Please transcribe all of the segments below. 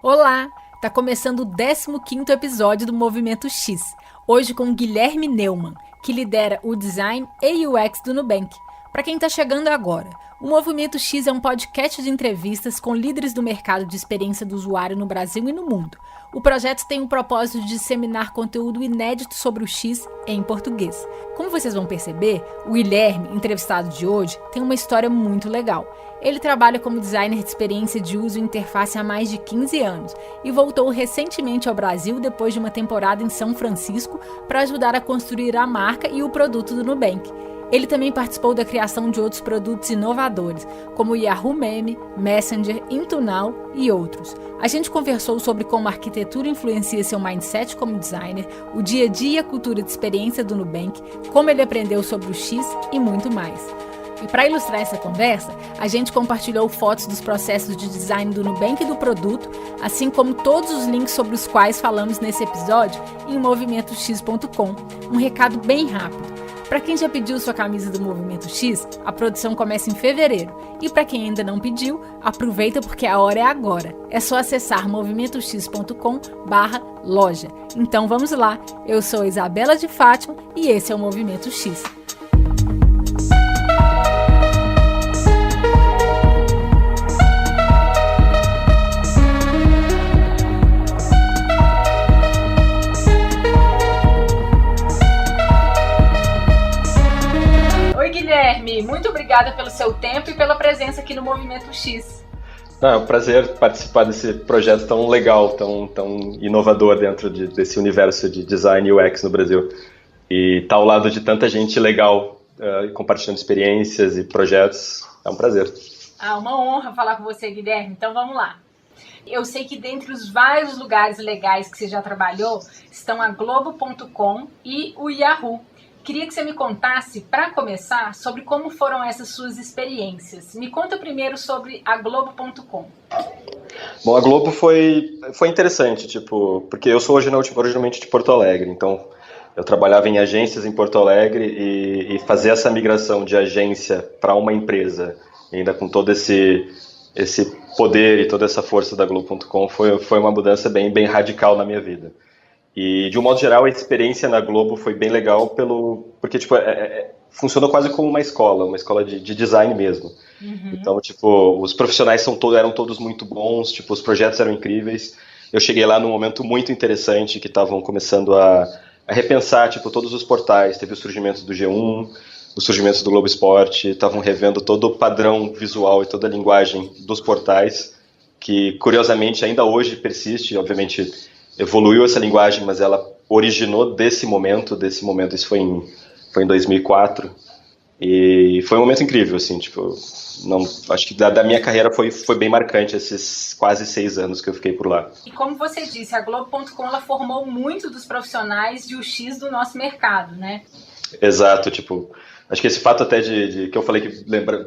Olá! Tá começando o 15º episódio do Movimento X, hoje com Guilherme Neumann, que lidera o Design e UX do Nubank. Para quem está chegando agora, o Movimento X é um podcast de entrevistas com líderes do mercado de experiência do usuário no Brasil e no mundo. O projeto tem o propósito de disseminar conteúdo inédito sobre o X em português. Como vocês vão perceber, o Guilherme, entrevistado de hoje, tem uma história muito legal. Ele trabalha como designer de experiência de uso e interface há mais de 15 anos e voltou recentemente ao Brasil depois de uma temporada em São Francisco para ajudar a construir a marca e o produto do Nubank. Ele também participou da criação de outros produtos inovadores, como o Yahoo Meme, Messenger, Intunow e outros. A gente conversou sobre como a arquitetura influencia seu mindset como designer, o dia a dia e a cultura de experiência do Nubank, como ele aprendeu sobre o X e muito mais. E para ilustrar essa conversa, a gente compartilhou fotos dos processos de design do Nubank e do produto, assim como todos os links sobre os quais falamos nesse episódio em movimentox.com. Um recado bem rápido. Para quem já pediu sua camisa do Movimento X, a produção começa em fevereiro. E para quem ainda não pediu, aproveita porque a hora é agora. É só acessar movimentox.com/loja. Então vamos lá, eu sou Isabela de Fátima e esse é o Movimento X. Guilherme, muito obrigada pelo seu tempo e pela presença aqui no Movimento X. É um prazer participar desse projeto tão legal, tão inovador dentro desse universo de design e UX no Brasil. E estar ao lado de tanta gente legal, compartilhando experiências e projetos, é um prazer. Uma honra falar com você, Guilherme. Então vamos lá. Eu sei que dentre os vários lugares legais que você já trabalhou, estão a Globo.com e o Yahoo. Queria que você me contasse, para começar, sobre como foram essas suas experiências. Me conta primeiro sobre a Globo.com. Bom, a Globo foi interessante, porque eu sou originalmente de Porto Alegre, então eu trabalhava em agências em Porto Alegre e fazer essa migração de agência para uma empresa, ainda com todo esse poder e toda essa força da Globo.com, foi uma mudança bem radical na minha vida. E, de um modo geral, a experiência na Globo foi bem legal porque funcionou quase como uma escola de design mesmo. Uhum. Então, os profissionais eram todos muito bons, os projetos eram incríveis. Eu cheguei lá num momento muito interessante que estavam começando a repensar, todos os portais. Teve o surgimento do G1, o surgimento do Globo Esporte, estavam revendo todo o padrão visual e toda a linguagem dos portais, que, curiosamente, ainda hoje persiste, obviamente evoluiu essa linguagem, mas ela originou desse momento, isso foi em 2004, e foi um momento incrível, assim, acho que da minha carreira foi bem marcante esses quase 6 anos que eu fiquei por lá. E como você disse, a Globo.com, ela formou muito dos profissionais de UX do nosso mercado, né? Exato, acho que esse fato até que eu falei que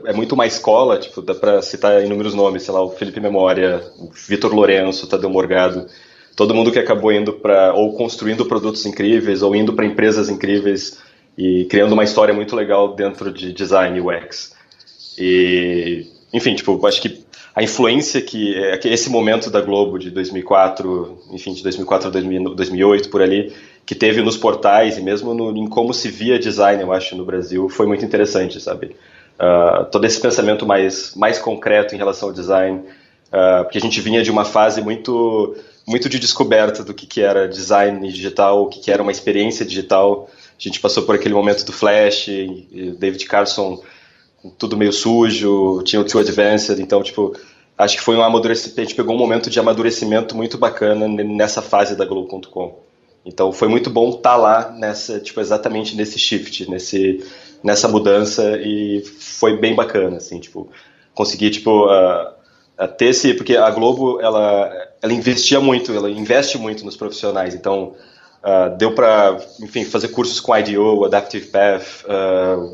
é muito uma escola, dá pra citar inúmeros nomes, sei lá, o Felipe Memória, o Vitor Lourenço, o Tadeu Morgado, todo mundo que acabou indo ou construindo produtos incríveis, ou indo para empresas incríveis e criando uma história muito legal dentro de design e UX. E, enfim, acho que a influência que esse momento da Globo de 2004, enfim, de 2004 a 2008, por ali, que teve nos portais e mesmo em como se via design, eu acho, no Brasil, foi muito interessante, sabe? Todo esse pensamento mais concreto em relação ao design, porque a gente vinha de uma fase muito de descoberta do que era design digital, o que era uma experiência digital. A gente passou por aquele momento do Flash, David Carson, tudo meio sujo, tinha o Too Advanced, então, acho que foi um amadurecimento, a gente pegou um momento de amadurecimento muito bacana nessa fase da Globo.com. Então, foi muito bom estar lá exatamente nesse shift, nessa mudança, e foi bem bacana, assim, conseguir, ter porque a Globo, ela investe muito nos profissionais, então deu para, enfim, fazer cursos com IDEO, Adaptive Path,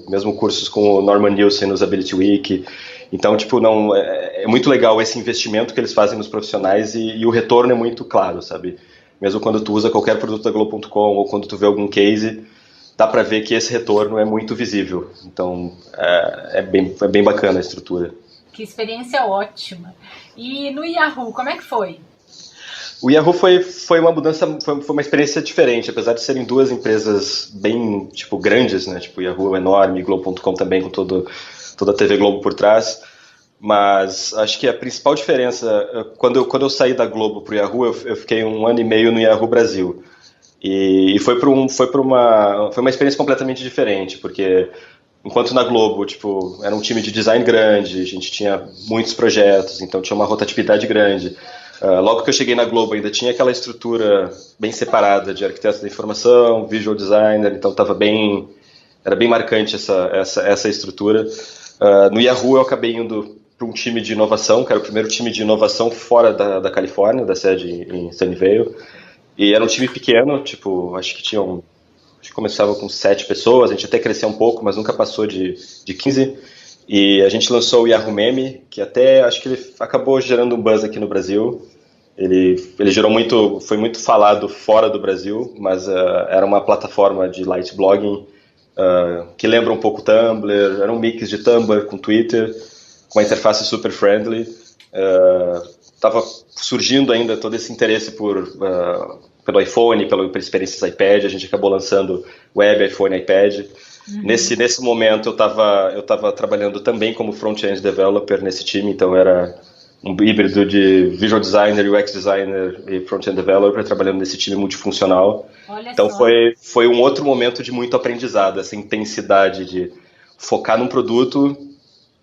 mesmo cursos com o Norman Nielsen, Usability Week. Então, é muito legal esse investimento que eles fazem nos profissionais e o retorno é muito claro, sabe? Mesmo quando tu usa qualquer produto da Globo.com ou quando tu vê algum case, dá para ver que esse retorno é muito visível. Então, é bem bacana a estrutura. Que experiência ótima. E no Yahoo, como é que foi? O Yahoo foi uma mudança, foi uma experiência diferente, apesar de serem duas empresas bem, tipo, grandes, né? Tipo, o Yahoo é enorme, Globo.com também, com toda a TV Globo por trás. Mas acho que a principal diferença, quando eu saí da Globo pro Yahoo, eu fiquei 1 ano e meio no Yahoo Brasil. E foi uma experiência completamente diferente, porque enquanto na Globo, tipo, era um time de design grande, a gente tinha muitos projetos, então tinha uma rotatividade grande. Logo que eu cheguei na Globo ainda tinha aquela estrutura bem separada de arquiteto da informação, visual designer, então era bem marcante essa estrutura. No Yahoo eu acabei indo para um time de inovação, que era o primeiro time de inovação fora da Califórnia, da sede em Sunnyvale. E era um time pequeno, tipo, acho que começava com 7 pessoas, a gente até cresceu um pouco, mas nunca passou de 15. E a gente lançou o Yahoo Meme, que até acho que ele acabou gerando um buzz aqui no Brasil. Ele foi muito falado fora do Brasil, mas era uma plataforma de light blogging que lembra um pouco Tumblr, era um mix de Tumblr com Twitter, com uma interface super friendly. Estava surgindo ainda todo esse interesse pelo iPhone, pela experiências iPad, a gente acabou lançando web, iPhone, iPad. Nesse momento eu estava trabalhando também como front-end developer nesse time, então era um híbrido de visual designer, UX designer e front-end developer, trabalhando nesse time multifuncional. Olha então só. foi um outro momento de muito aprendizado, essa intensidade de focar num produto,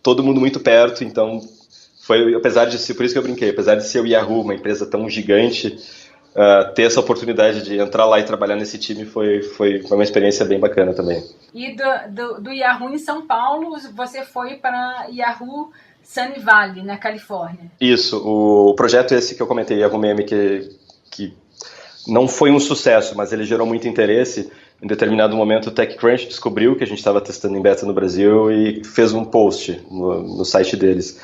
todo mundo muito perto, então apesar de ser, por isso que eu brinquei, apesar de ser o Yahoo, uma empresa tão gigante, ter essa oportunidade de entrar lá e trabalhar nesse time foi uma experiência bem bacana também. E do Yahoo em São Paulo, você foi para Yahoo Sunny Valley, na Califórnia. Isso, o projeto esse que eu comentei, Yahoo Meme, que não foi um sucesso, mas ele gerou muito interesse. Em determinado momento, o TechCrunch descobriu que a gente estava testando em beta no Brasil e fez um post no site deles.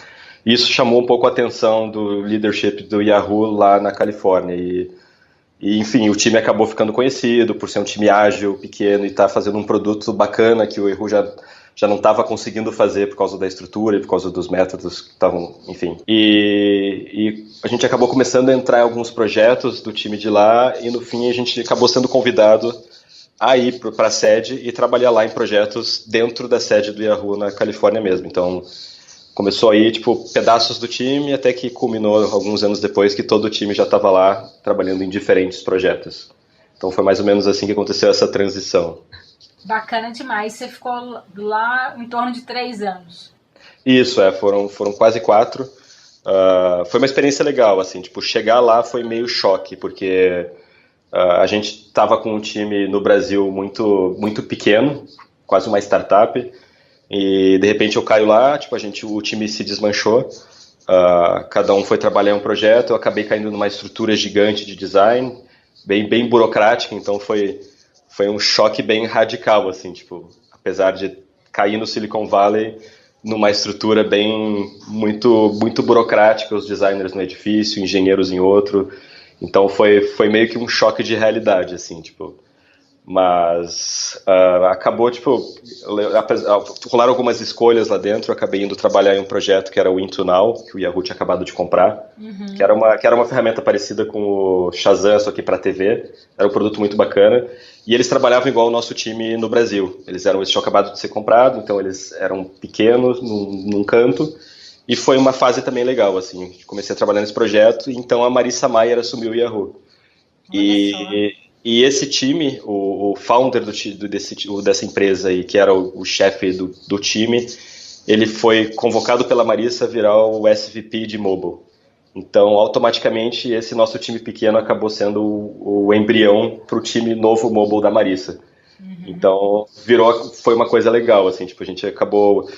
Isso chamou um pouco a atenção do leadership do Yahoo lá na Califórnia. E, enfim, o time acabou ficando conhecido por ser um time ágil, pequeno e estar fazendo um produto bacana que o Yahoo já não estava conseguindo fazer por causa da estrutura e por causa dos métodos que estavam, enfim. E a gente acabou começando a entrar em alguns projetos do time de lá e no fim a gente acabou sendo convidado a ir para a sede e trabalhar lá em projetos dentro da sede do Yahoo na Califórnia mesmo. Então começou aí, tipo, pedaços do time, até que culminou alguns anos depois que todo o time já estava lá trabalhando em diferentes projetos. Então foi mais ou menos assim que aconteceu essa transição. Bacana demais. Você ficou lá em torno de 3 anos. Isso, foram quase 4. Foi uma experiência legal, assim, tipo, chegar lá foi meio choque, porque a gente estava com um time no Brasil muito, muito pequeno, quase uma startup, e de repente eu caio lá, tipo, o time se desmanchou, cada um foi trabalhar em um projeto, eu acabei caindo numa estrutura gigante de design, bem burocrática, então foi um choque bem radical, assim, tipo, apesar de cair no Silicon Valley, numa estrutura muito, muito burocrática, os designers no edifício, engenheiros em outro, então foi meio que um choque de realidade, assim, tipo. Mas acabou, tipo, rolaram algumas escolhas lá dentro, eu acabei indo trabalhar em um projeto que era o Into Now, que o Yahoo tinha acabado de comprar, que era uma ferramenta parecida com o Shazam, só que para TV, era um produto muito bacana, e eles trabalhavam igual o nosso time no Brasil, eles tinham acabado de ser comprado, então eles eram pequenos, num canto, e foi uma fase também legal, assim, comecei a trabalhar nesse projeto, e então a Marissa Mayer assumiu o Yahoo. E esse time, o founder dessa empresa aí, que era o chefe do time, ele foi convocado pela Marissa a virar o SVP de mobile. Então, automaticamente, esse nosso time pequeno acabou sendo o embrião para o time novo mobile da Marissa. Então, foi uma coisa legal, assim, tipo, a gente acabou...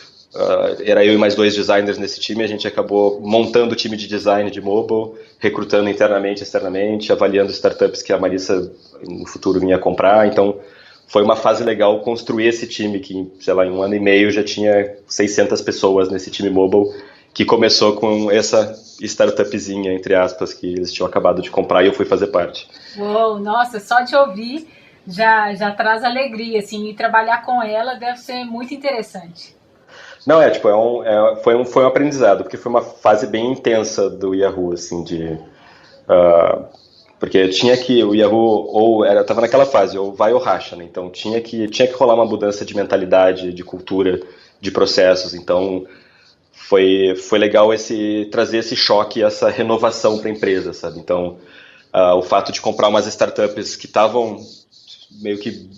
era eu e mais 2 designers nesse time, a gente acabou montando o time de design de mobile, recrutando internamente e externamente, avaliando startups que a Marissa no futuro vinha comprar, então foi uma fase legal construir esse time que, sei lá, em 1 ano e meio já tinha 600 pessoas nesse time mobile, que começou com essa startupzinha, entre aspas, que eles tinham acabado de comprar e eu fui fazer parte. Uou, nossa, só de ouvir já traz alegria, assim, e trabalhar com ela deve ser muito interessante. Não, tipo, foi um aprendizado, porque foi uma fase bem intensa do Yahoo, assim, Porque tinha que, o Yahoo, tava naquela fase, ou vai ou racha, né? Então tinha que rolar uma mudança de mentalidade, de cultura, de processos. Então foi legal trazer esse choque, essa renovação para a empresa, sabe? Então, o fato de comprar umas startups que estavam meio que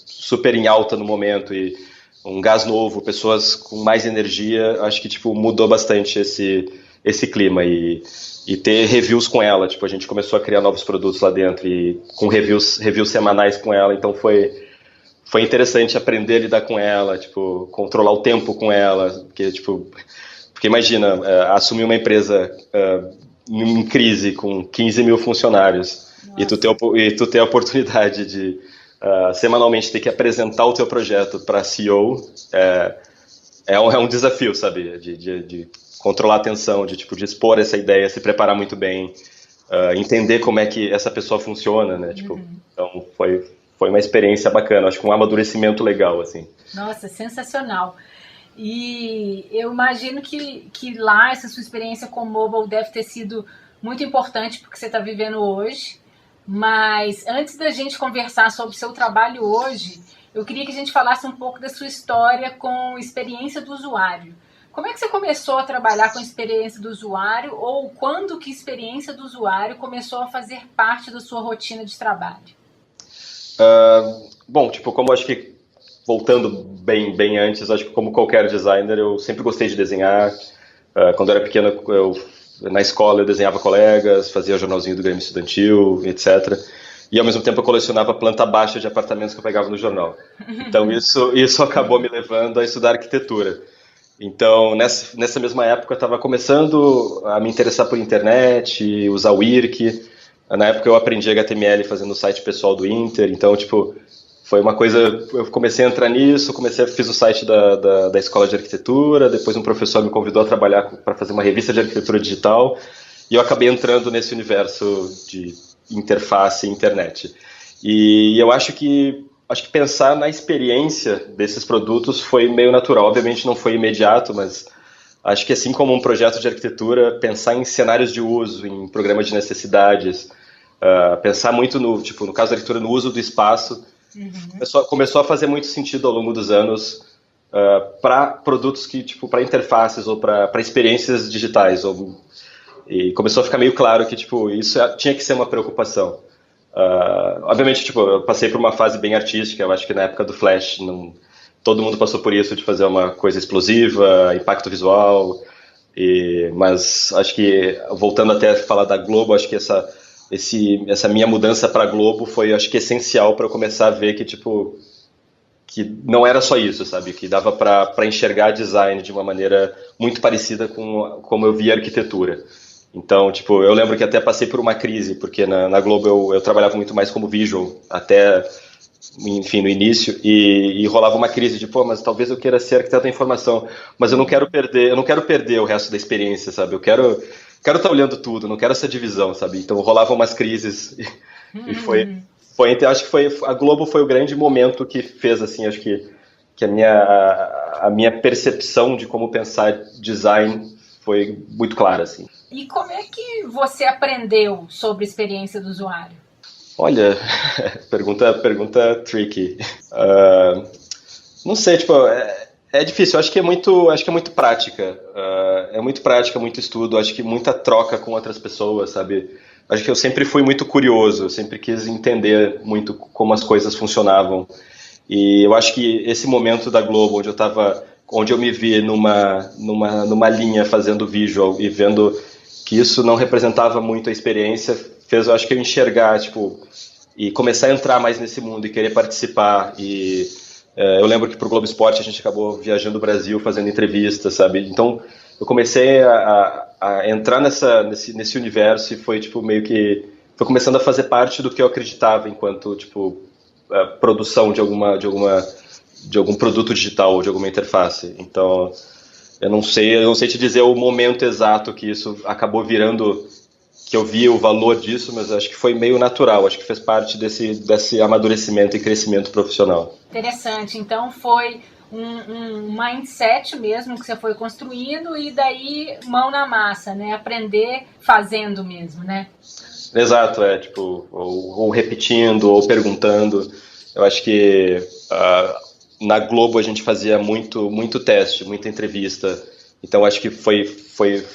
super em alta no momento e um gás novo, pessoas com mais energia, acho que tipo mudou bastante esse clima e ter reviews com ela, tipo a gente começou a criar novos produtos lá dentro e com reviews semanais com ela, então foi interessante aprender a lidar com ela, tipo controlar o tempo com ela, porque imagina assumir uma empresa em crise com 15 mil funcionários e tu ter a oportunidade de semanalmente ter que apresentar o teu projeto para CEO é um desafio, sabe? De controlar a atenção, de expor essa ideia, se preparar muito bem, entender como é que essa pessoa funciona, né? Tipo, então foi uma experiência bacana, acho que um amadurecimento legal, assim. Nossa, sensacional. E eu imagino que lá essa sua experiência com o mobile deve ter sido muito importante porque você está vivendo hoje. Mas antes da gente conversar sobre o seu trabalho hoje, eu queria que a gente falasse um pouco da sua história com experiência do usuário. Como é que você começou a trabalhar com experiência do usuário ou quando que experiência do usuário começou a fazer parte da sua rotina de trabalho? Bom, tipo, como acho que voltando bem antes, acho que como qualquer designer, eu sempre gostei de desenhar. Quando eu era pequeno, na escola eu desenhava colegas, fazia jornalzinho do Grêmio Estudantil, etc. E ao mesmo tempo eu colecionava planta baixa de apartamentos que eu pegava no jornal. Então isso acabou me levando a estudar arquitetura. Então nessa mesma época eu estava começando a me interessar por internet, usar o Wiki. Na época eu aprendi HTML fazendo o site pessoal do Inter, então tipo foi uma coisa, eu comecei a entrar nisso, fiz o site da escola de arquitetura, depois um professor me convidou a trabalhar para fazer uma revista de arquitetura digital, e eu acabei entrando nesse universo de interface e internet. E eu acho que pensar na experiência desses produtos foi meio natural. Obviamente não foi imediato, mas acho que assim como um projeto de arquitetura, pensar em cenários de uso, em programas de necessidades, pensar muito no caso da arquitetura, no uso do espaço, começou a fazer muito sentido ao longo dos anos para produtos para interfaces ou para experiências digitais. E começou a ficar meio claro que isso tinha que ser uma preocupação. Obviamente, eu passei por uma fase bem artística, eu acho que na época do Flash, todo mundo passou por isso, de fazer uma coisa explosiva, impacto visual, mas acho que, voltando até a falar da Globo, acho que essa minha mudança para a Globo foi, acho que, essencial para eu começar a ver que não era só isso, sabe? Que dava para enxergar design de uma maneira muito parecida com como eu via arquitetura. Então, eu lembro que até passei por uma crise, porque na Globo eu trabalhava muito mais como visual, até, enfim, no início, e rolava uma crise de, mas talvez eu queira ser arquiteto da informação, mas eu não quero perder o resto da experiência, sabe? Eu quero estar olhando tudo, não quero essa divisão, sabe? Então rolavam umas crises e acho que a Globo foi o grande momento que fez, assim, acho que a minha percepção de como pensar design foi muito clara, assim. E como é que você aprendeu sobre a experiência do usuário? Olha, pergunta tricky. Não sei, é difícil. Acho que é muito prática. É muito prática, muito estudo. Acho que muita troca com outras pessoas, sabe? Acho que eu sempre fui muito curioso. Eu sempre quis entender muito como as coisas funcionavam. E eu acho que esse momento da Globo, onde eu me vi numa linha fazendo visual e vendo que isso não representava muito a experiência, fez, eu acho que eu enxergar, e começar a entrar mais nesse mundo e querer participar. E eu lembro que pro Globo Esporte a gente acabou viajando o Brasil fazendo entrevistas, sabe? Então eu comecei a entrar nesse universo e foi meio que foi começando a fazer parte do que eu acreditava enquanto produção de algum produto digital ou de alguma interface. Então eu não sei te dizer o momento exato que isso acabou virando, que eu vi o valor disso, mas acho que foi meio natural, acho que fez parte desse amadurecimento e crescimento profissional. Interessante, então foi um mindset mesmo que você foi construindo e daí mão na massa, né? Aprender fazendo mesmo, né? Exato, tipo, ou repetindo, ou perguntando. Eu acho que na Globo a gente fazia muito teste, muita entrevista. Então acho que foi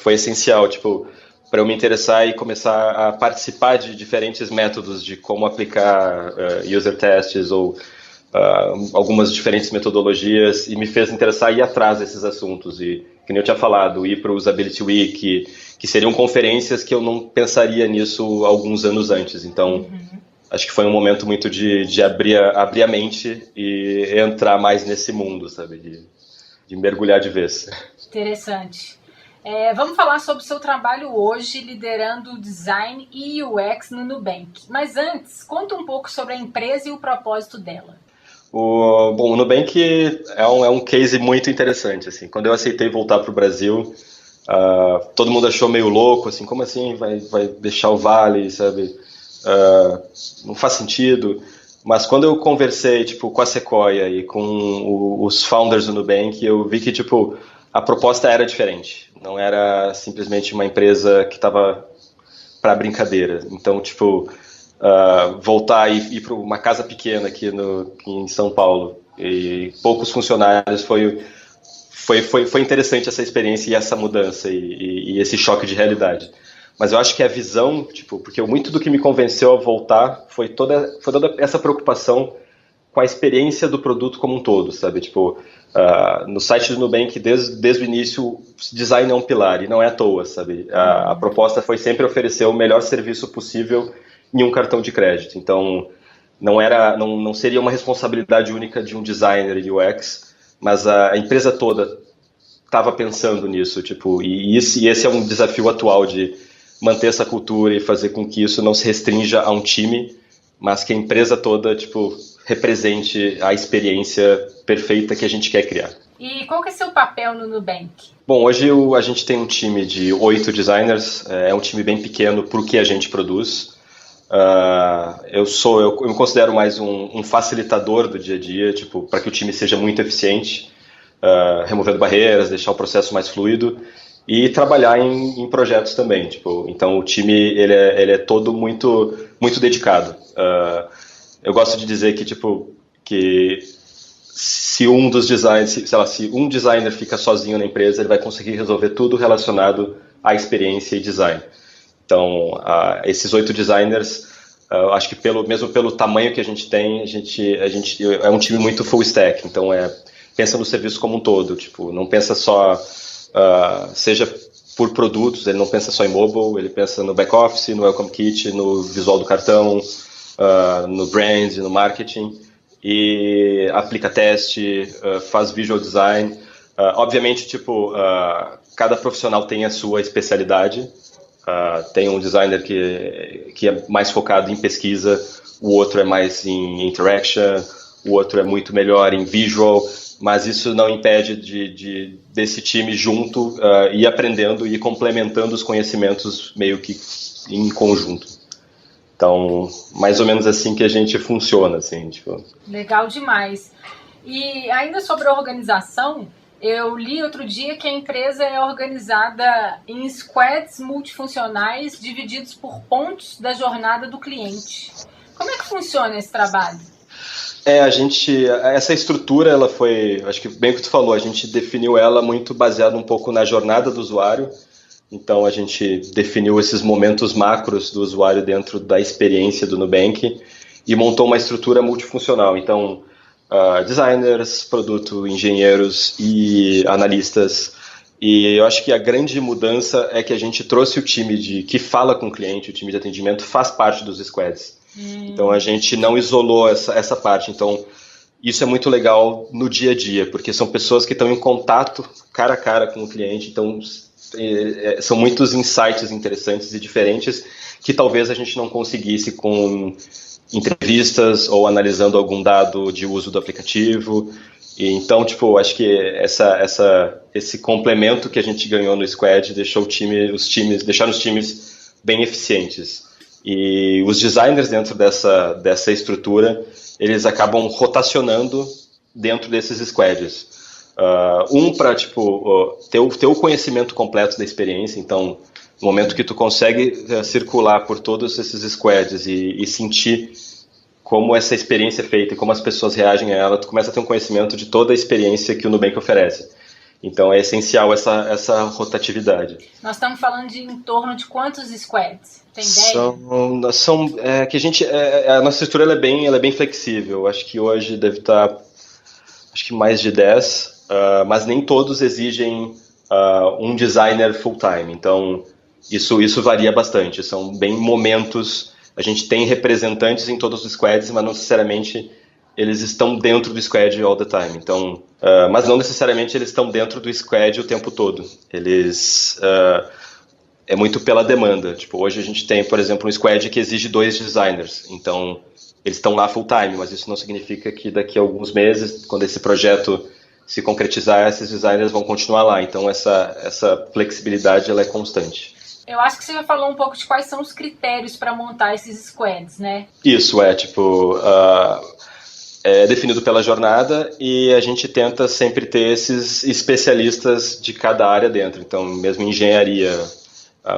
essencial, tipo, para eu me interessar e começar a participar de diferentes métodos de como aplicar user tests ou algumas diferentes metodologias, e me fez interessar e ir atrás desses assuntos. E, que nem eu tinha falado, ir para o Usability Week, que seriam conferências que eu não pensaria nisso alguns anos antes. Então, acho que foi um momento muito de abrir a mente e entrar mais nesse mundo, sabe? De mergulhar de vez. Interessante. Vamos falar sobre o seu trabalho hoje, liderando o design e UX no Nubank. Mas antes, conta um pouco sobre a empresa e o propósito dela. Bom, o Nubank é um case muito interessante. Assim. Quando eu aceitei voltar para o Brasil, todo mundo achou meio louco, assim, como assim vai deixar o Vale, sabe? Não faz sentido. Mas quando eu conversei tipo, com a Sequoia e com os founders do Nubank, eu vi que tipo, a proposta era diferente. Não era simplesmente uma empresa que estava para brincadeira. Então, tipo, voltar e ir para uma casa pequena aqui em São Paulo e poucos funcionários foi interessante essa experiência e essa mudança e esse choque de realidade. Mas eu acho que a visão, tipo, porque muito do que me convenceu a voltar foi toda essa preocupação com a experiência do produto como um todo, sabe? Tipo, no site do Nubank, desde o início, design é um pilar, e não é à toa, sabe? A proposta foi sempre oferecer o melhor serviço possível em um cartão de crédito. Então, não seria uma responsabilidade única de um designer de UX, mas a empresa toda estava pensando nisso, tipo, e esse é um desafio atual de manter essa cultura e fazer com que isso não se restrinja a um time, mas que a empresa toda, tipo, represente a experiência perfeita que a gente quer criar. E qual que é seu papel no Nubank? Bom, hoje a gente tem um time de 8 designers, é um time bem pequeno para o que a gente produz. Eu me considero mais um facilitador do dia a dia, tipo, para que o time seja muito eficiente, removendo barreiras, deixar o processo mais fluido e trabalhar em projetos também. Tipo, então o time ele é todo muito dedicado. Eu gosto de dizer que se um dos designers, se um designer fica sozinho na empresa, ele vai conseguir resolver tudo relacionado à experiência e design. Então, esses 8 designers, acho que mesmo pelo tamanho que a gente tem, a gente é um time muito full stack. Então, pensa no serviço como um todo. Tipo, não pensa só, seja por produtos, ele não pensa só em mobile, ele pensa no back-office, no welcome kit, no visual do cartão, no brand, no marketing, e aplica teste, faz visual design. Obviamente, tipo, cada profissional tem a sua especialidade. Tem um designer que é mais focado em pesquisa, o outro é mais em interaction, o outro é muito melhor em visual, mas isso não impede desse time junto ir aprendendo e complementando os conhecimentos meio que em conjunto. Então, mais ou menos assim que a gente funciona, assim, tipo. Legal demais. E ainda sobre a organização, eu li outro dia que a empresa é organizada em squads multifuncionais divididos por pontos da jornada do cliente. Como é que funciona esse trabalho? Essa estrutura, ela foi, acho que bem o que tu falou, a gente definiu ela muito baseado um pouco na jornada do usuário. Então a gente definiu esses momentos macros do usuário dentro da experiência do Nubank e montou uma estrutura multifuncional. Então, designers, produto, engenheiros e analistas. E eu acho que a grande mudança é que a gente trouxe o time que fala com o cliente, o time de atendimento faz parte dos squads. Então a gente não isolou essa parte. Então isso é muito legal no dia a dia, porque são pessoas que estão em contato cara a cara com o cliente. Então são muitos insights interessantes e diferentes que talvez a gente não conseguisse com entrevistas ou analisando algum dado de uso do aplicativo. E então, tipo, acho que esse complemento que a gente ganhou no Squad deixaram os times bem eficientes. E os designers dentro dessa estrutura, eles acabam rotacionando dentro desses squads. Para tipo, ter o conhecimento completo da experiência. Então, no momento que tu consegue circular por todos esses squads e sentir como essa experiência é feita e como as pessoas reagem a ela, tu começa a ter um conhecimento de toda a experiência que o Nubank oferece. Então é essencial essa rotatividade. Nós estamos falando de em torno de quantos squads? Tem ideia? Que a nossa estrutura ela é bem flexível. Acho que hoje deve estar mais de 10, mas nem todos exigem um designer full-time. Então isso varia bastante. São bem momentos. A gente tem representantes em todos os squads, mas não necessariamente eles estão dentro do squad all the time. Então, mas não necessariamente eles estão dentro do squad o tempo todo. É muito pela demanda. Tipo, hoje a gente tem, por exemplo, um squad que exige 2 designers. Então, eles estão lá full time, mas isso não significa que daqui a alguns meses, quando esse projeto se concretizar, esses designers vão continuar lá. Então, essa flexibilidade ela é constante. Eu acho que você já falou um pouco de quais são os critérios para montar esses squads, né? Isso, é definido pela jornada e a gente tenta sempre ter esses especialistas de cada área dentro. Então, mesmo engenharia,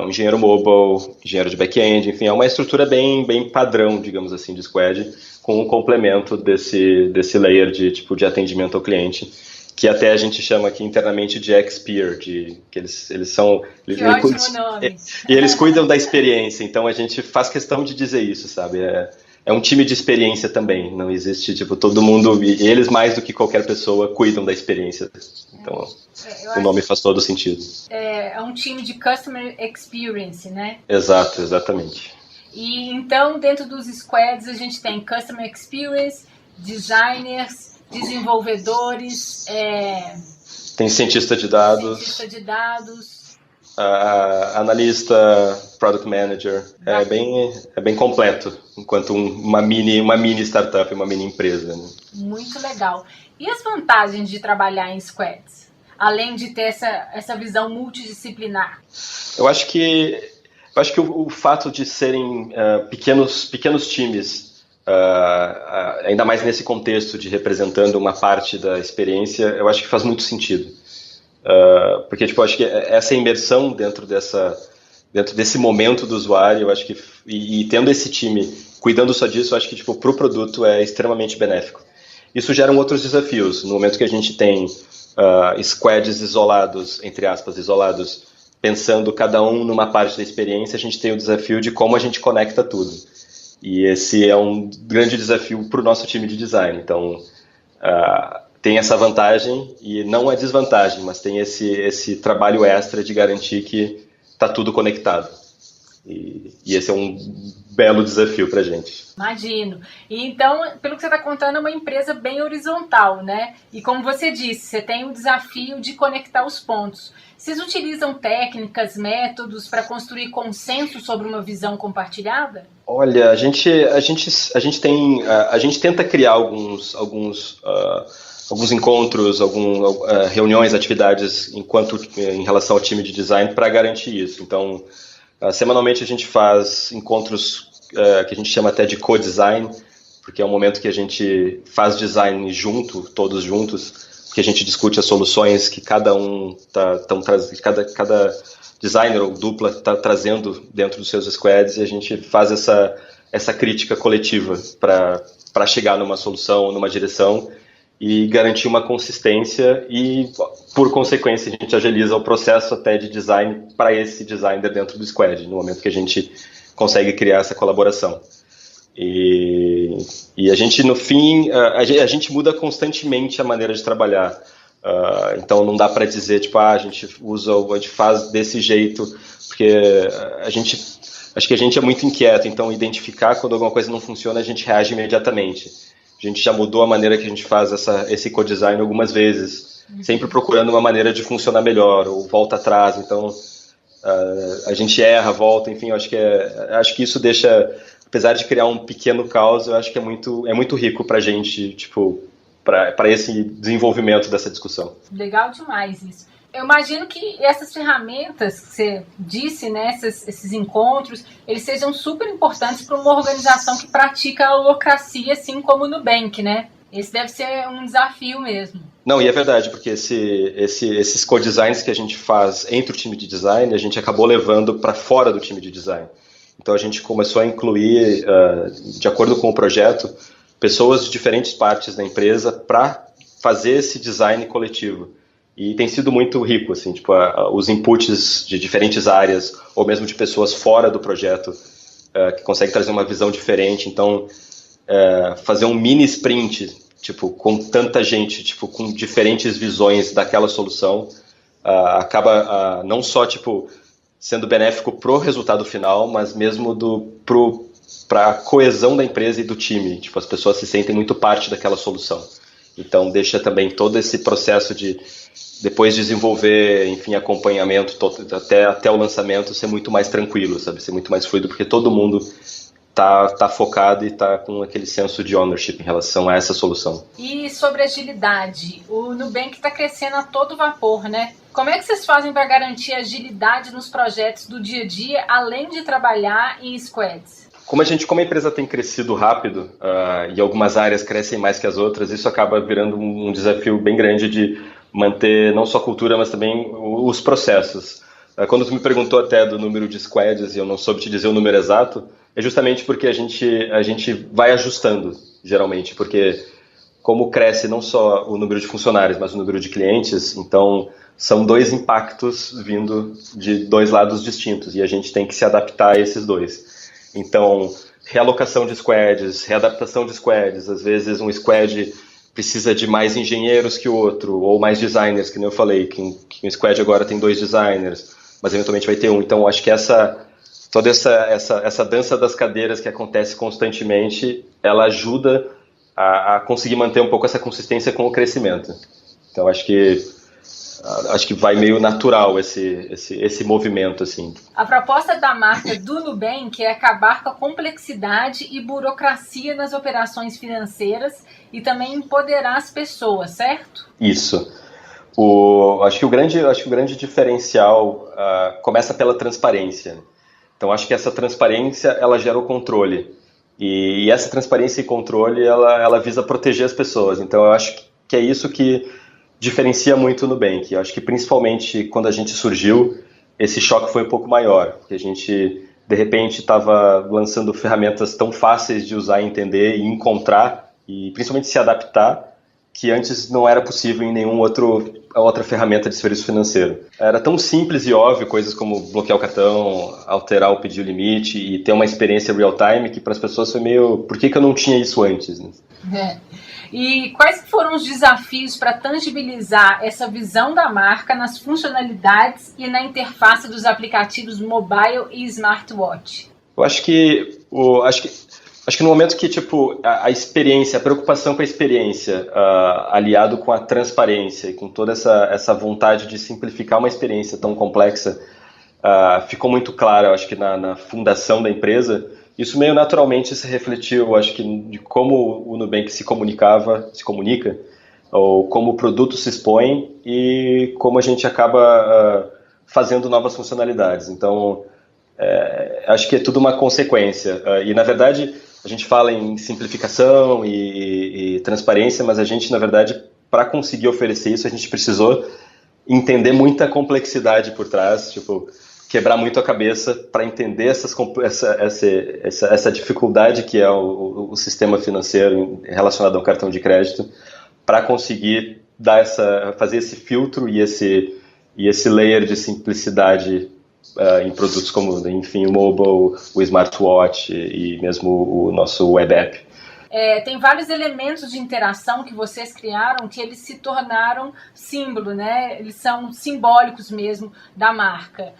um engenheiro mobile, engenheiro de back-end, enfim, é uma estrutura bem padrão, digamos assim, de squad, com um complemento desse layer de atendimento ao cliente, que até a gente chama aqui internamente de XPeer, que eles são... Que ótimo nome! E eles cuidam da experiência, então a gente faz questão de dizer isso, sabe? É um time de experiência também, não existe, todo mundo, e eles mais do que qualquer pessoa cuidam da experiência, então o nome faz todo sentido. É um time de Customer Experience, né? Exato, exatamente. E então, dentro dos squads, a gente tem Customer Experience, designers, desenvolvedores, tem cientista de dados, analista, product manager, é bem completo, enquanto uma mini startup, uma mini empresa. Né? Muito legal. E as vantagens de trabalhar em squads, além de ter essa visão multidisciplinar? Eu acho que o fato de serem pequenos times, ainda mais nesse contexto de representando uma parte da experiência, eu acho que faz muito sentido. Porque acho que essa imersão dentro desse momento do usuário, eu acho que e tendo esse time cuidando só disso, eu acho que para o produto é extremamente benéfico. Isso gera outros desafios. No momento que a gente tem squads isolados, entre aspas, isolados, pensando cada um numa parte da experiência, a gente tem o desafio de como a gente conecta tudo. E esse é um grande desafio para o nosso time de design. Então, tem essa vantagem e não a desvantagem, mas tem esse trabalho extra de garantir que está tudo conectado. E esse é um belo desafio para a gente. Imagino. E então, pelo que você está contando, é uma empresa bem horizontal, né? E como você disse, você tem o desafio de conectar os pontos. Vocês utilizam técnicas, métodos para construir consenso sobre uma visão compartilhada? Olha, a gente tenta criar alguns encontros, reuniões, atividades em relação ao time de design para garantir isso. Então, semanalmente a gente faz encontros que a gente chama até de co-design, porque é um momento que a gente faz design todos juntos, que a gente discute as soluções que cada designer ou dupla está trazendo dentro dos seus squads, e a gente faz essa crítica coletiva para chegar numa solução, numa direção e garantir uma consistência e, por consequência, a gente agiliza o processo até de design para esse designer dentro do squad, no momento que a gente consegue criar essa colaboração. E a gente, no fim, a gente muda constantemente a maneira de trabalhar. Então não dá para dizer, a gente faz desse jeito, porque acho que a gente é muito inquieto, então identificar quando alguma coisa não funciona, a gente reage imediatamente. A gente já mudou a maneira que a gente faz esse co-design algumas vezes, sempre procurando uma maneira de funcionar melhor, ou volta atrás, então a gente erra, volta, enfim, acho que isso deixa, apesar de criar um pequeno caos, eu acho que é muito rico pra gente, para esse desenvolvimento dessa discussão. Legal demais isso. Eu imagino que essas ferramentas que você disse, né, esses encontros, eles sejam super importantes para uma organização que pratica a holacracia, assim como o Nubank, né? Esse deve ser um desafio mesmo. Não, e é verdade, porque esses co-designs que a gente faz entre o time de design, a gente acabou levando para fora do time de design. Então a gente começou a incluir, de acordo com o projeto, pessoas de diferentes partes da empresa para fazer esse design coletivo. E tem sido muito rico, assim, tipo, os inputs de diferentes áreas, ou mesmo de pessoas fora do projeto, que conseguem trazer uma visão diferente. Então, fazer um mini sprint, tipo, com tanta gente, tipo, com diferentes visões daquela solução, acaba não só, tipo, sendo benéfico pro resultado final, mas mesmo para a coesão da empresa e do time. Tipo, as pessoas se sentem muito parte daquela solução. Então, deixa também todo esse processo de, depois de desenvolver, enfim, acompanhamento até o lançamento, ser muito mais tranquilo, sabe? Ser muito mais fluido, porque todo mundo tá focado e tá com aquele senso de ownership em relação a essa solução. E sobre agilidade, o Nubank está crescendo a todo vapor, né? Como é que vocês fazem para garantir agilidade nos projetos do dia a dia, além de trabalhar em squads? Como a empresa tem crescido rápido e algumas áreas crescem mais que as outras, isso acaba virando um desafio bem grande de manter não só a cultura, mas também os processos. Quando tu me perguntou até do número de squads e eu não soube te dizer o número exato, é justamente porque a gente vai ajustando, geralmente, porque como cresce não só o número de funcionários, mas o número de clientes, então são dois impactos vindo de dois lados distintos e a gente tem que se adaptar a esses dois. Então, realocação de squads, readaptação de squads, às vezes um squad precisa de mais engenheiros que o outro, ou mais designers, que nem eu falei, que um squad agora tem 2 designers, mas eventualmente vai ter um. Então, acho que toda essa dança das cadeiras que acontece constantemente, ela ajuda a conseguir manter um pouco essa consistência com o crescimento. Então, acho que vai meio natural esse movimento, assim. A proposta da marca do Nubank é acabar com a complexidade e burocracia nas operações financeiras e também empoderar as pessoas, certo? Isso. Acho que o grande diferencial começa pela transparência. Então, acho que essa transparência, ela gera o controle. E essa transparência e controle, ela visa proteger as pessoas. Então, eu acho que é isso que diferencia muito o Nubank. Eu acho que, principalmente, quando a gente surgiu, esse choque foi um pouco maior. Porque a gente, de repente, estava lançando ferramentas tão fáceis de usar e entender e encontrar, e principalmente se adaptar, que antes não era possível em outra ferramenta de serviço financeiro. Era tão simples e óbvio, coisas como bloquear o cartão, alterar o pedido limite e ter uma experiência real-time, que para as pessoas foi meio... Por que eu não tinha isso antes? Né? E quais foram os desafios para tangibilizar essa visão da marca nas funcionalidades e na interface dos aplicativos mobile e smartwatch? Eu acho que no momento que tipo a experiência, a preocupação com a experiência, aliado com a transparência e com toda essa vontade de simplificar uma experiência tão complexa, ficou muito claro, eu acho que na fundação da empresa, isso meio naturalmente se refletiu, eu acho que de como o Nubank se comunica, ou como o produto se expõe e como a gente acaba fazendo novas funcionalidades. Então, acho que é tudo uma consequência. E, na verdade, a gente fala em simplificação e transparência, mas a gente, na verdade, para conseguir oferecer isso, a gente precisou entender muita complexidade por trás, tipo, quebrar muito a cabeça para entender essa dificuldade que é o sistema financeiro relacionado ao cartão de crédito, para conseguir fazer esse filtro e esse layer de simplicidade em produtos como, enfim, o mobile, o smartwatch e mesmo o nosso web app. Tem vários elementos de interação que vocês criaram que eles se tornaram símbolo, né? Eles são simbólicos mesmo da marca.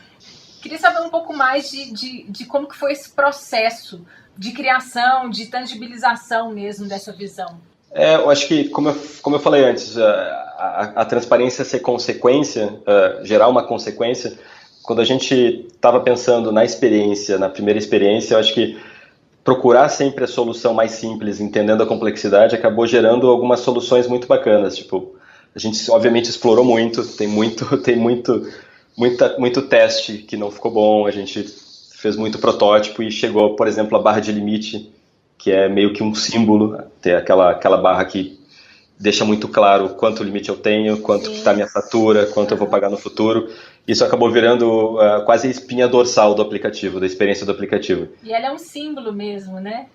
Queria saber um pouco mais de como que foi esse processo de criação, de tangibilização mesmo dessa visão. Eu acho que, como eu falei antes, a transparência ser consequência, gerar uma consequência. Quando a gente estava pensando na primeira experiência, eu acho que procurar sempre a solução mais simples, entendendo a complexidade, acabou gerando algumas soluções muito bacanas. Tipo, a gente obviamente explorou muito, tem muito teste que não ficou bom, a gente fez muito protótipo e chegou, por exemplo, a barra de limite, que é meio que um símbolo, ter aquela barra que deixa muito claro quanto limite eu tenho, quanto está a minha fatura, quanto eu vou pagar no futuro. Isso acabou virando quase a espinha dorsal do aplicativo, da experiência do aplicativo. E ela é um símbolo mesmo, né?